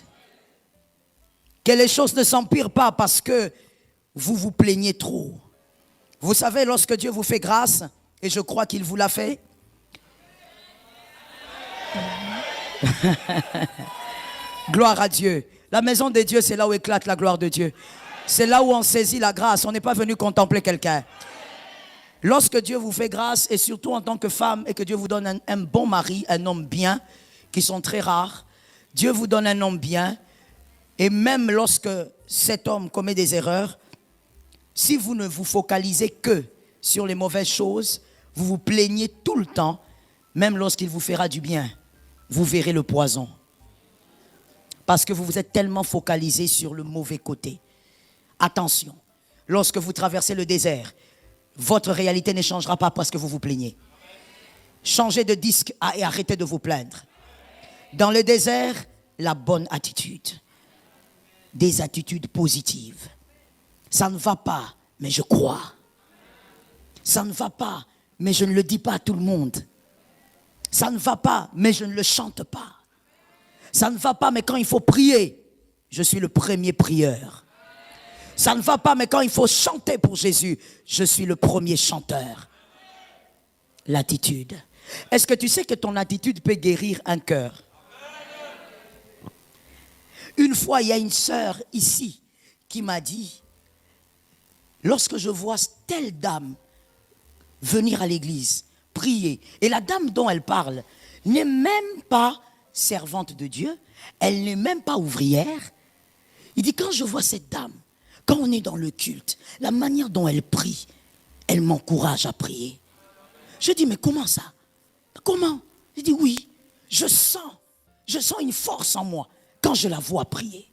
Que les choses ne s'empirent pas parce que vous vous plaignez trop. Vous savez, lorsque Dieu vous fait grâce, et je crois qu'il vous l'a fait, gloire à Dieu. La maison de Dieu, c'est là où éclate la gloire de Dieu. C'est là où on saisit la grâce. On n'est pas venu contempler quelqu'un. Lorsque Dieu vous fait grâce, et surtout en tant que femme, et que Dieu vous donne un bon mari, un homme bien, qui sont très rares, Dieu vous donne un homme bien, et même lorsque cet homme commet des erreurs, si vous ne vous focalisez que sur les mauvaises choses, vous vous plaignez tout le temps, même lorsqu'il vous fera du bien, vous verrez le poison. Parce que vous vous êtes tellement focalisé sur le mauvais côté. Attention, lorsque vous traversez le désert, votre réalité ne changera pas parce que vous vous plaignez. Changez de disque et arrêtez de vous plaindre. Dans le désert, la bonne attitude. Des attitudes positives. Ça ne va pas, mais je crois. Ça ne va pas, mais je ne le dis pas à tout le monde. Ça ne va pas, mais je ne le chante pas. Ça ne va pas, mais quand il faut prier, je suis le premier prieur. Ça ne va pas, mais quand il faut chanter pour Jésus, je suis le premier chanteur. L'attitude. Est-ce que tu sais que ton attitude peut guérir un cœur? Une fois, il y a une sœur ici qui m'a dit, lorsque je vois telle dame venir à l'église, prier, et la dame dont elle parle n'est même pas servante de Dieu, elle n'est même pas ouvrière. Il dit, quand je vois cette dame Quand on est dans le culte, la manière dont elle prie, elle m'encourage à prier. Je dis, mais comment ça? Comment? Je dis, oui, je sens une force en moi quand je la vois prier.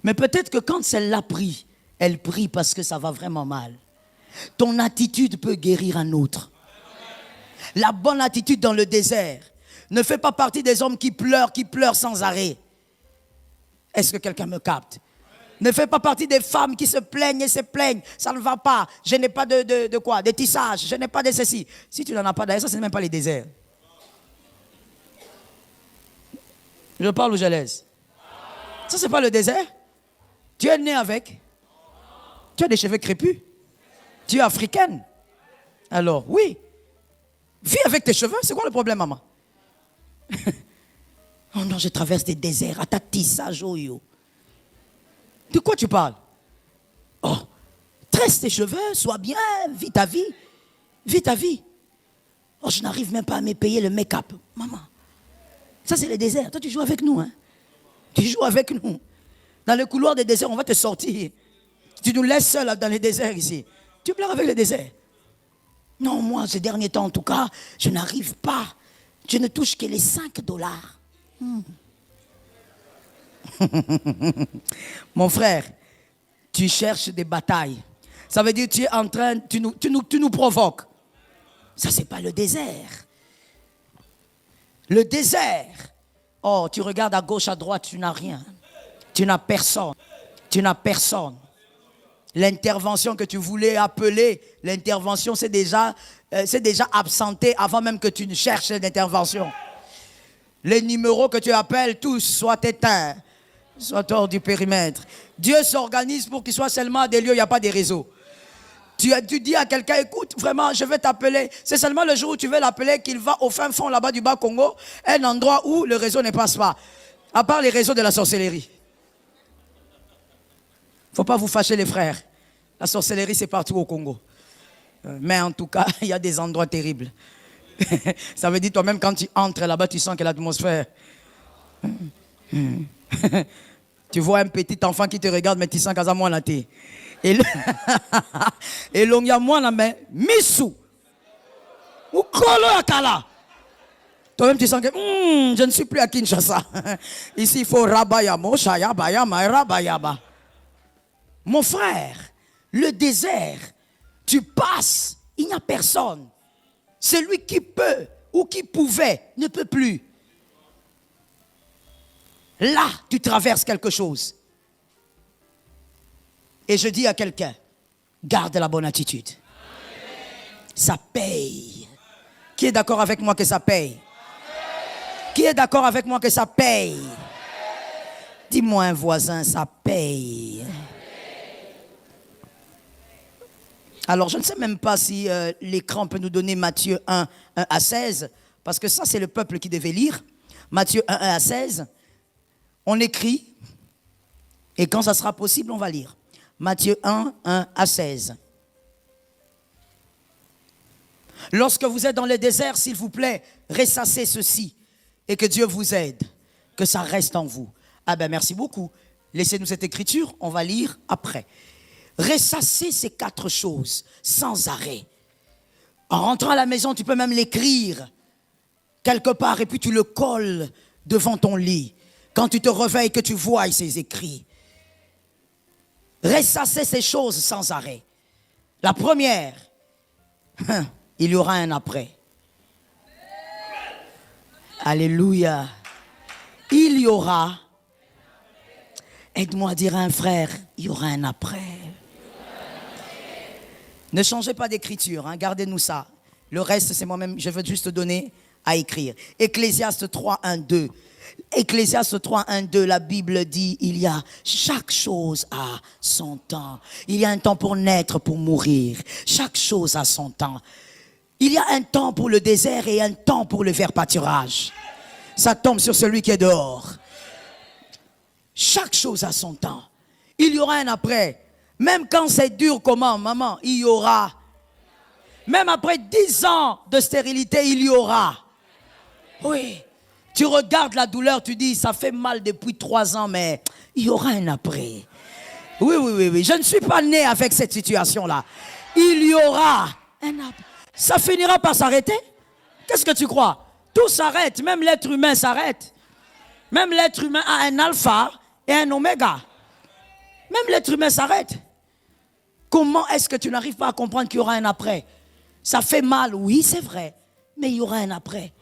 Mais peut-être que quand celle-là prie, elle prie parce que ça va vraiment mal. Ton attitude peut guérir un autre. La bonne attitude dans le désert ne fait pas partie des hommes qui pleurent sans arrêt. Est-ce que quelqu'un me capte? Ne fait pas partie des femmes qui se plaignent et se plaignent. Ça ne va pas. Je n'ai pas de quoi? De tissage. Je n'ai pas de ceci. Si tu n'en as pas d'ailleurs, ça, ce n'est même pas les déserts. Je parle ou je laisse? Ça, ce n'est pas le désert. Tu es né avec. Tu as des cheveux crépus. Tu es africaine. Alors, oui. Vis avec tes cheveux. C'est quoi le problème, maman? Oh non, je traverse des déserts. À ta tissage, oh yo. De quoi tu parles? Oh, tresse tes cheveux, sois bien, vis ta vie. Vis ta vie. Oh, je n'arrive même pas à me payer le make-up. Maman, ça c'est le désert. Toi, tu joues avec nous, hein? Tu joues avec nous. Dans le couloir des déserts, on va te sortir. Tu nous laisses seuls dans les déserts ici. Tu pleures avec le désert. Non, moi, ces derniers temps, en tout cas, je n'arrive pas. Je ne touche que les $5. Mon frère, tu cherches des batailles. Ça veut dire que tu es en train, tu nous provoques. Ça, c'est pas le désert. Le désert. Oh, tu regardes à gauche, à droite, tu n'as rien. Tu n'as personne. Tu n'as personne. L'intervention que tu voulais appeler, l'intervention, c'est déjà absenté avant même que tu ne cherches l'intervention. Les numéros que tu appelles, tous soient éteints, soient hors du périmètre. Dieu s'organise pour qu'il soit seulement à des lieux où il n'y a pas de réseau. Tu dis à quelqu'un, écoute, vraiment, je vais t'appeler. C'est seulement le jour où tu veux l'appeler qu'il va au fin fond là-bas du Bas-Congo, un endroit où le réseau ne passe pas. À part les réseaux de la sorcellerie. Il ne faut pas vous fâcher les frères. La sorcellerie, c'est partout au Congo. Mais en tout cas, il y a des endroits terribles. Ça veut dire toi-même quand tu entres là-bas, tu sens que l'atmosphère. Tu vois un petit enfant qui te regarde, mais tu sens qu'à moi la thé. Et l'on y a moi la main, Missou. Ou Kolo Akala. Toi-même tu sens que je ne suis plus à Kinshasa. Ici il faut Rabayamo, Shaya, Bayama, Rabayaba. Mon frère, le désert, tu passes, il n'y a personne. Celui qui peut ou qui pouvait ne peut plus. Là, tu traverses quelque chose. Et je dis à quelqu'un, garde la bonne attitude. Ça paye. Qui est d'accord avec moi que ça paye? Qui est d'accord avec moi que ça paye? Dis-moi un voisin, ça paye. Alors, je ne sais même pas si l'écran peut nous donner Matthieu 1, 1 à 16, parce que ça, c'est le peuple qui devait lire. Matthieu 1, 1 à 16, on écrit, et quand ça sera possible, on va lire. Matthieu 1, 1 à 16. Lorsque vous êtes dans le désert, s'il vous plaît, ressassez ceci, et que Dieu vous aide, que ça reste en vous. Ah ben, merci beaucoup. Laissez-nous cette écriture, on va lire après. Ressassez ces 4 choses sans arrêt. En rentrant à la maison, tu peux même l'écrire quelque part et puis tu le colles devant ton lit. Quand tu te réveilles, que tu vois ces écrits. Ressassez ces choses sans arrêt. La première, il y aura un après. Alléluia. Il y aura, aide-moi à dire à un frère, il y aura un après. Ne changez pas d'écriture, hein, gardez-nous ça. Le reste, c'est moi-même, je veux juste donner à écrire. Ecclésiaste 3, 1, 2. Ecclésiaste 3, 1, 2, la Bible dit, il y a chaque chose à son temps. Il y a un temps pour naître, pour mourir. Chaque chose a son temps. Il y a un temps pour le désert et un temps pour le vert pâturage. Ça tombe sur celui qui est dehors. Chaque chose a son temps. Il y aura un après. Même quand c'est dur comment, maman, il y aura. Même après 10 ans de stérilité, il y aura. Oui. Tu regardes la douleur, tu dis, ça fait mal depuis 3 ans, mais il y aura un après. Oui, oui, oui, oui. Je ne suis pas né avec cette situation-là. Il y aura un après. Ça finira par s'arrêter. Qu'est-ce que tu crois? Tout s'arrête. Même l'être humain s'arrête. Même l'être humain a un alpha et un oméga. Même l'être humain s'arrête. Comment est-ce que tu n'arrives pas à comprendre qu'il y aura un après? Ça fait mal, oui, c'est vrai. Mais il y aura un après.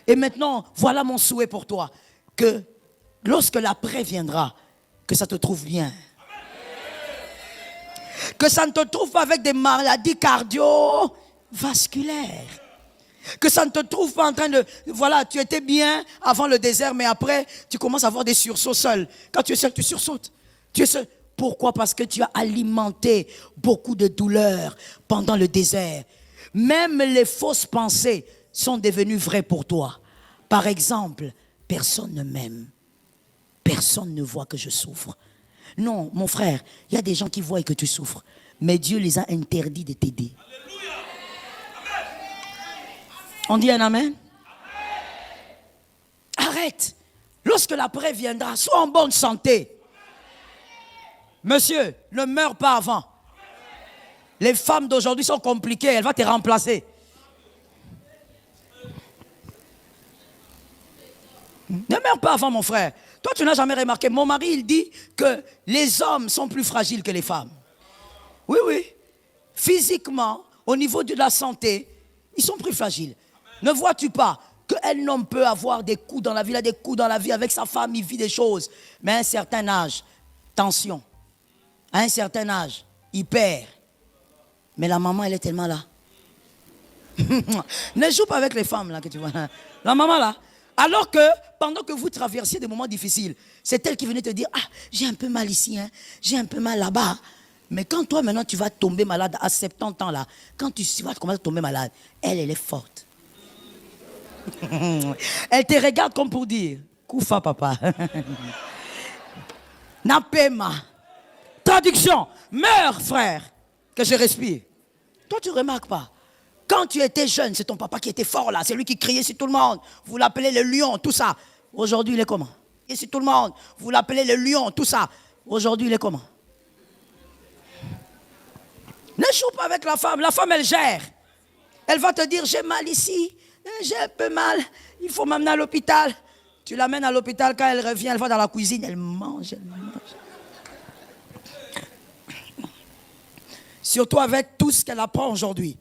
Et maintenant, voilà mon souhait pour toi. Que lorsque l'après viendra, que ça te trouve bien. Que ça ne te trouve pas avec des maladies cardiovasculaires. Que ça ne te trouve pas en train de... Voilà, tu étais bien avant le désert, mais après, tu commences à avoir des sursauts seul. Quand tu es seul, tu sursautes. Tu es seul. Pourquoi? Parce que tu as alimenté beaucoup de douleurs pendant le désert. Même les fausses pensées sont devenues vraies pour toi. Par exemple, personne ne m'aime. Personne ne voit que je souffre. Non, mon frère, il y a des gens qui voient que tu souffres. Mais Dieu les a interdits de t'aider. On dit un amen? Arrête. Lorsque l'après viendra, sois en bonne santé. Monsieur, ne meurs pas avant. Les femmes d'aujourd'hui sont compliquées, elle va te remplacer. Ne meurs pas avant, mon frère. Toi, tu n'as jamais remarqué. Mon mari, il dit que les hommes sont plus fragiles que les femmes. Oui, oui. Physiquement, au niveau de la santé, ils sont plus fragiles. Ne vois-tu pas qu'un homme peut avoir des coups dans la vie, il a des coups dans la vie avec sa femme, il vit des choses. Mais à un certain âge, tension. À un certain âge, il perd. Mais la maman, elle est tellement là. Ne joue pas avec les femmes là que tu vois. La maman là. Alors que pendant que vous traversiez des moments difficiles, c'est elle qui venait te dire, ah, j'ai un peu mal ici, hein, j'ai un peu mal là-bas. Mais quand toi maintenant tu vas tomber malade à 70 ans là, quand tu vas commencer à tomber malade, elle est forte. Elle te regarde comme pour dire, Koufa papa. Napema. Traduction, meurs frère, que je respire. Toi tu ne remarques pas. Quand tu étais jeune, c'est ton papa qui était fort là, c'est lui qui criait sur tout le monde. Vous l'appelez le lion, tout ça. Aujourd'hui, il est comment? Et sur tout le monde, vous l'appelez le lion, tout ça. Aujourd'hui, il est comment? Ne joue pas avec la femme, elle gère. Elle va te dire, j'ai mal ici, j'ai un peu mal, il faut m'amener à l'hôpital. Tu l'amènes à l'hôpital, quand elle revient, elle va dans la cuisine, elle mange. Surtout avec tout ce qu'elle apprend aujourd'hui.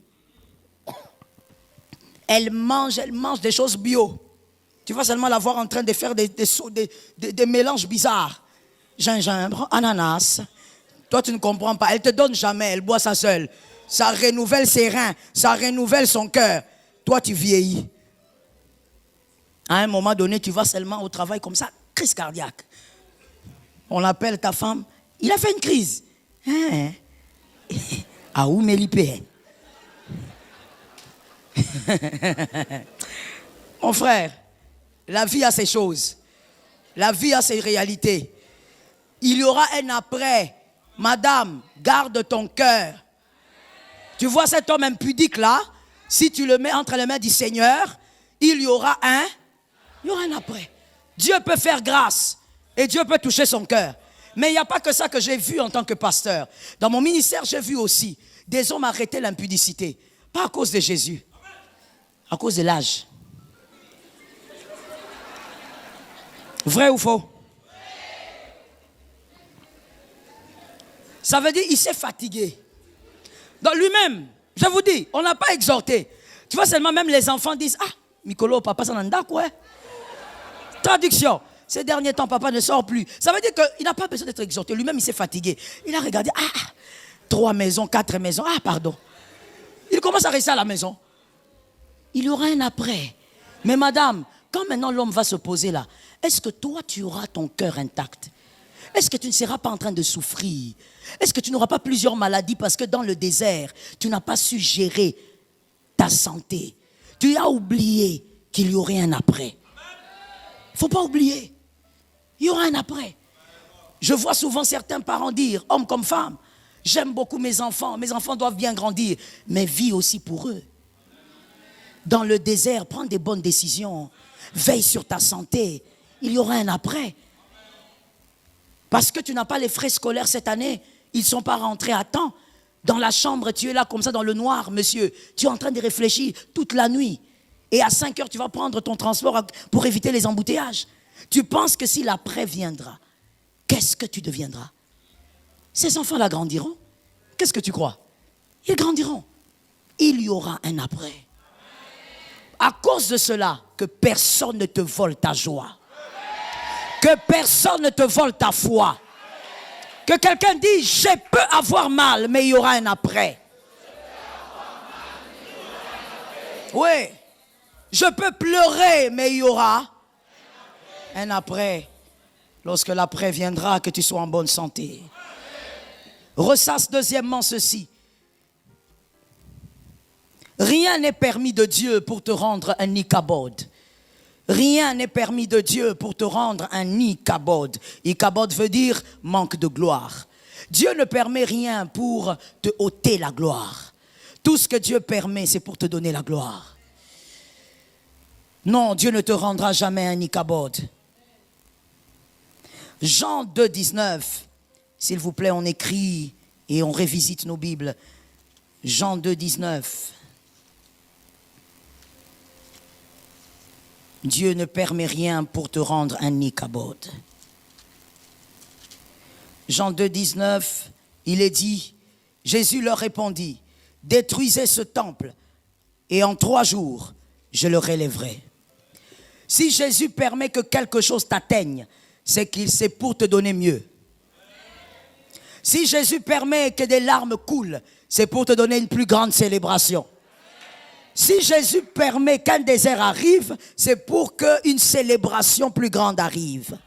Elle mange des choses bio. Tu vas seulement la voir en train de faire des mélanges bizarres. Gingembre, ananas. Toi, tu ne comprends pas. Elle ne te donne jamais, elle boit ça seule. Ça renouvelle ses reins, ça renouvelle son cœur. Toi, tu vieillis. À un moment donné, tu vas seulement au travail comme ça, crise cardiaque. On appelle ta femme, il a fait une crise. Hein? Ah, où Mélipé? Mon frère, la vie a ses choses. La vie a ses réalités. Il y aura un après. Madame, garde ton cœur. Tu vois cet homme impudique là, si tu le mets entre les mains du Seigneur, il y aura un après. Dieu peut faire grâce et Dieu peut toucher son cœur. Mais il n'y a pas que ça que j'ai vu en tant que pasteur. Dans mon ministère, j'ai vu aussi des hommes arrêter l'impudicité. Pas à cause de Jésus. À cause de l'âge. Vrai ou faux? Ça veut dire qu'il s'est fatigué. Dans lui-même, je vous dis, on n'a pas exhorté. Tu vois seulement même les enfants disent, ah, Mikolo, papa, ça n'en a quoi? Traduction. Ces derniers temps, papa ne sort plus. Ça veut dire qu'il n'a pas besoin d'être exhorté. Lui-même, il s'est fatigué. Il a regardé, 3 maisons, 4 maisons. Ah, pardon. Il commence à rester à la maison. Il y aura un après. Mais madame, quand maintenant l'homme va se poser là, est-ce que toi, tu auras ton cœur intact? Est-ce que tu ne seras pas en train de souffrir? Est-ce que tu n'auras pas plusieurs maladies parce que dans le désert, tu n'as pas su gérer ta santé? Tu as oublié qu'il y aurait un après. Il ne faut pas oublier. Il y aura un après. Je vois souvent certains parents dire, hommes comme femmes, j'aime beaucoup mes enfants doivent bien grandir, mais vis aussi pour eux. Dans le désert, prends des bonnes décisions. Veille sur ta santé. Il y aura un après. Parce que tu n'as pas les frais scolaires cette année. Ils ne sont pas rentrés à temps. Dans la chambre, tu es là comme ça dans le noir, monsieur. Tu es en train de réfléchir toute la nuit. Et à 5 heures, tu vas prendre ton transport pour éviter les embouteillages. Tu penses que si l'après viendra, qu'est-ce que tu deviendras? Ces enfants-là grandiront. Qu'est-ce que tu crois? Ils grandiront. Il y aura un après. À cause de cela, que personne ne te vole ta joie. Que personne ne te vole ta foi. Que quelqu'un dise, je peux avoir mal, mais il y aura un après. Oui. Je peux pleurer, mais il y aura un après. Lorsque l'après viendra, que tu sois en bonne santé. Ressasse deuxièmement ceci. Rien n'est permis de Dieu pour te rendre un Ichabod. Rien n'est permis de Dieu pour te rendre un Ichabod. Ichabod veut dire manque de gloire. Dieu ne permet rien pour te ôter la gloire. Tout ce que Dieu permet, c'est pour te donner la gloire. Non, Dieu ne te rendra jamais un Ichabod. Jean 2, 19. S'il vous plaît, on écrit et on révisite nos Bibles. Jean 2, 19. Dieu ne permet rien pour te rendre un Ichabod. Jean 2, 19, il est dit, Jésus leur répondit, détruisez ce temple et en 3 jours, je le relèverai. Si Jésus permet que quelque chose t'atteigne, c'est pour te donner mieux. Si Jésus permet que des larmes coulent, c'est pour te donner une plus grande célébration. Si Jésus permet qu'un désert arrive, c'est pour qu'une célébration plus grande arrive.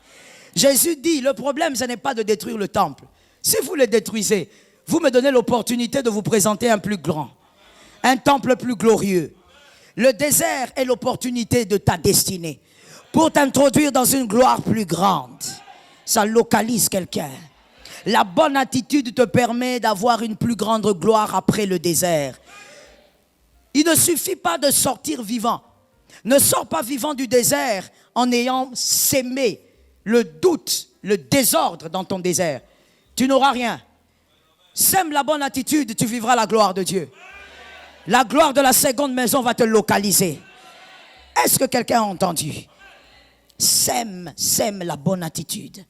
Jésus dit, le problème, ce n'est pas de détruire le temple. Si vous le détruisez, vous me donnez l'opportunité de vous présenter un plus grand, un temple plus glorieux. Le désert est l'opportunité de ta destinée pour t'introduire dans une gloire plus grande. Ça localise quelqu'un. La bonne attitude te permet d'avoir une plus grande gloire après le désert. Il ne suffit pas de sortir vivant. Ne sors pas vivant du désert en ayant sémé le doute, le désordre dans ton désert. Tu n'auras rien. Sème la bonne attitude, tu vivras la gloire de Dieu. La gloire de la seconde maison va te localiser. Est-ce que quelqu'un a entendu? Sème la bonne attitude.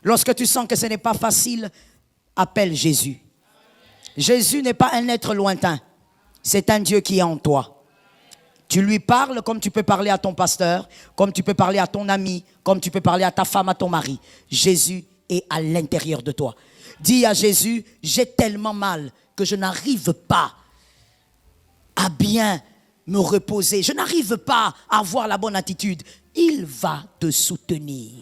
Lorsque tu sens que ce n'est pas facile, appelle Jésus. Jésus n'est pas un être lointain. C'est un Dieu qui est en toi. Tu lui parles comme tu peux parler à ton pasteur, comme tu peux parler à ton ami, comme tu peux parler à ta femme, à ton mari. Jésus est à l'intérieur de toi. Dis à Jésus, j'ai tellement mal que je n'arrive pas à bien me reposer. Je n'arrive pas à avoir la bonne attitude. Il va te soutenir.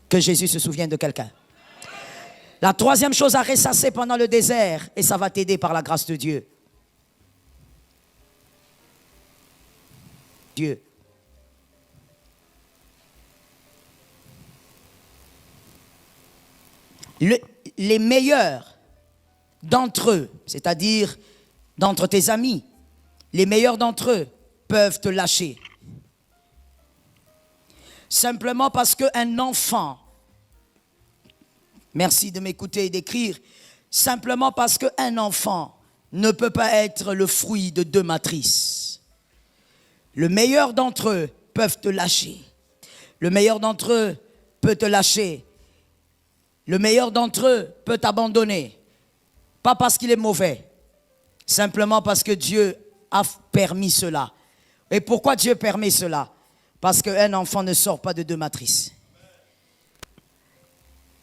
Que Jésus se souvienne de quelqu'un. La troisième chose à ressasser pendant le désert, et ça va t'aider par la grâce de Dieu. Dieu. Les meilleurs d'entre eux, c'est-à-dire d'entre tes amis, les meilleurs d'entre eux peuvent te lâcher. Simplement parce qu'un enfant, merci de m'écouter et d'écrire, simplement parce qu'un enfant ne peut pas être le fruit de 2 matrices. Le meilleur d'entre eux peuvent te lâcher. Le meilleur d'entre eux peut te lâcher. Le meilleur d'entre eux peut t'abandonner. Pas parce qu'il est mauvais, simplement parce que Dieu a permis cela. Et pourquoi Dieu permet cela? Parce qu'un enfant ne sort pas de 2 matrices.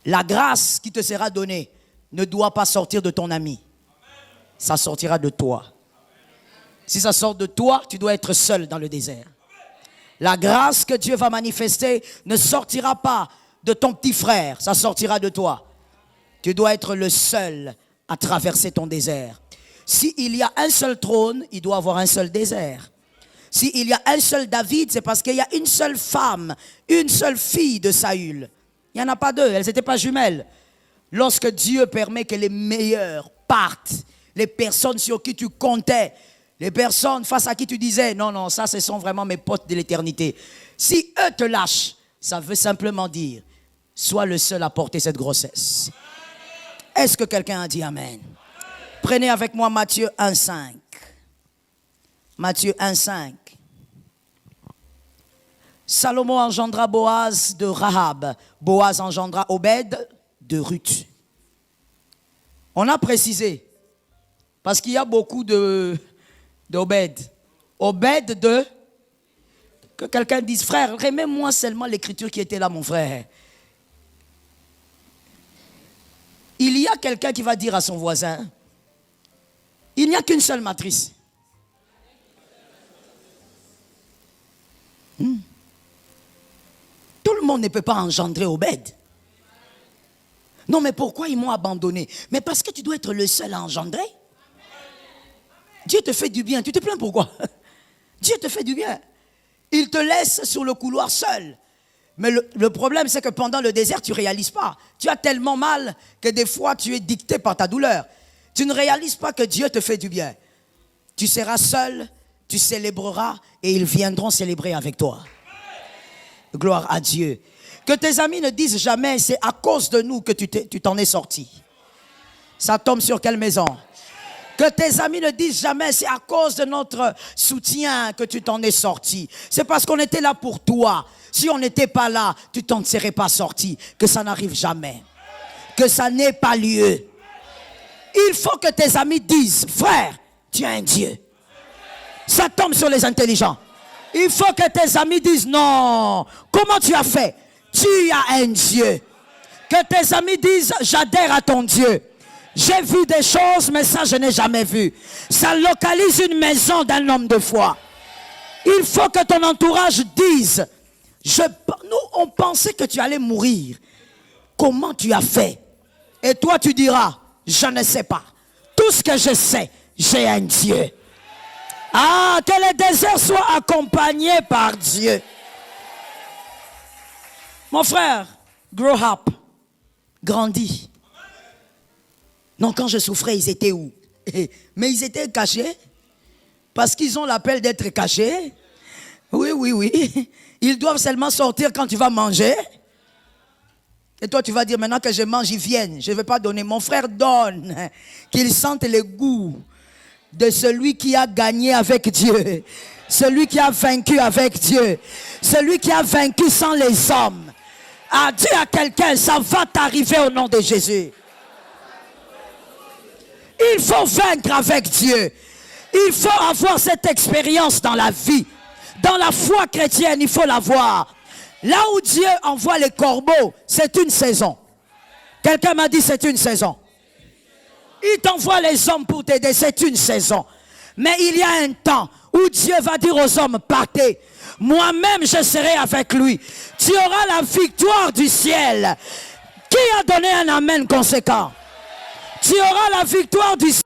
La grâce qui te sera donnée ne doit pas sortir de ton ami. Ça sortira de toi. Si ça sort de toi, tu dois être seul dans le désert. La grâce que Dieu va manifester ne sortira pas de ton petit frère, ça sortira de toi. Tu dois être le seul à traverser ton désert. S'il y a un seul trône, il doit y avoir un seul désert. S'il y a un seul David, c'est parce qu'il y a une seule femme, une seule fille de Saül. Il n'y en a pas 2, elles n'étaient pas jumelles. Lorsque Dieu permet que les meilleurs partent, les personnes sur qui tu comptais, les personnes face à qui tu disais, non, ça ce sont vraiment mes potes de l'éternité. Si eux te lâchent, ça veut simplement dire, sois le seul à porter cette grossesse. Est-ce que quelqu'un a dit amen? Prenez avec moi Matthieu 1,5. Matthieu 1,5. Salomon engendra Boaz de Rahab. Boaz engendra Obed de Ruth. On a précisé, parce qu'il y a beaucoup d'Obed. Obed de... Que quelqu'un dise, frère, remets-moi seulement l'écriture qui était là, mon frère. Il y a quelqu'un qui va dire à son voisin, il n'y a qu'une seule matrice. Tout le monde ne peut pas engendrer Obed. Non, mais pourquoi ils m'ont abandonné? Mais parce que tu dois être le seul à engendrer. Dieu te fait du bien. Tu te plains pourquoi? Dieu te fait du bien. Il te laisse sur le couloir seul. Mais le problème, c'est que pendant le désert, tu ne réalises pas. Tu as tellement mal que des fois, tu es dicté par ta douleur. Tu ne réalises pas que Dieu te fait du bien. Tu seras seul, tu célébreras et ils viendront célébrer avec toi. Gloire à Dieu. Que tes amis ne disent jamais, c'est à cause de nous que tu t'en es sorti. Ça tombe sur quelle maison? Que tes amis ne disent jamais, c'est à cause de notre soutien que tu t'en es sorti. C'est parce qu'on était là pour toi. Si on n'était pas là, tu t'en serais pas sorti. Que ça n'arrive jamais. Que ça n'ait pas lieu. Il faut que tes amis disent, frère, tu as un Dieu. Ça tombe sur les intelligents. Il faut que tes amis disent, non, comment tu as fait? Tu as un Dieu. Que tes amis disent, j'adhère à ton Dieu. J'ai vu des choses, mais ça, je n'ai jamais vu. Ça localise une maison d'un homme de foi. Il faut que ton entourage dise, nous, on pensait que tu allais mourir. Comment tu as fait? Et toi, tu diras, je ne sais pas. Tout ce que je sais, j'ai un Dieu. Ah, que les déserts soient accompagnés par Dieu. Mon frère, grow up, grandis. Non, quand je souffrais, ils étaient où? Mais ils étaient cachés. Parce qu'ils ont l'appel d'être cachés. Oui, oui, oui. Ils doivent seulement sortir quand tu vas manger. Et toi, tu vas dire, maintenant que je mange, ils viennent. Je ne vais pas donner. Mon frère donne. Qu'ils sentent le goût de celui qui a gagné avec Dieu. Celui qui a vaincu avec Dieu. Celui qui a vaincu sans les hommes. Ah, dis à quelqu'un, ça va t'arriver au nom de Jésus. Il faut vaincre avec Dieu. Il faut avoir cette expérience dans la vie. Dans la foi chrétienne, il faut l'avoir. Là où Dieu envoie les corbeaux, c'est une saison. Quelqu'un m'a dit c'est une saison. Il t'envoie les hommes pour t'aider, c'est une saison. Mais il y a un temps où Dieu va dire aux hommes, partez. Moi-même, je serai avec lui. Tu auras la victoire du ciel. Qui a donné un amen conséquent? Tu auras la victoire du ciel.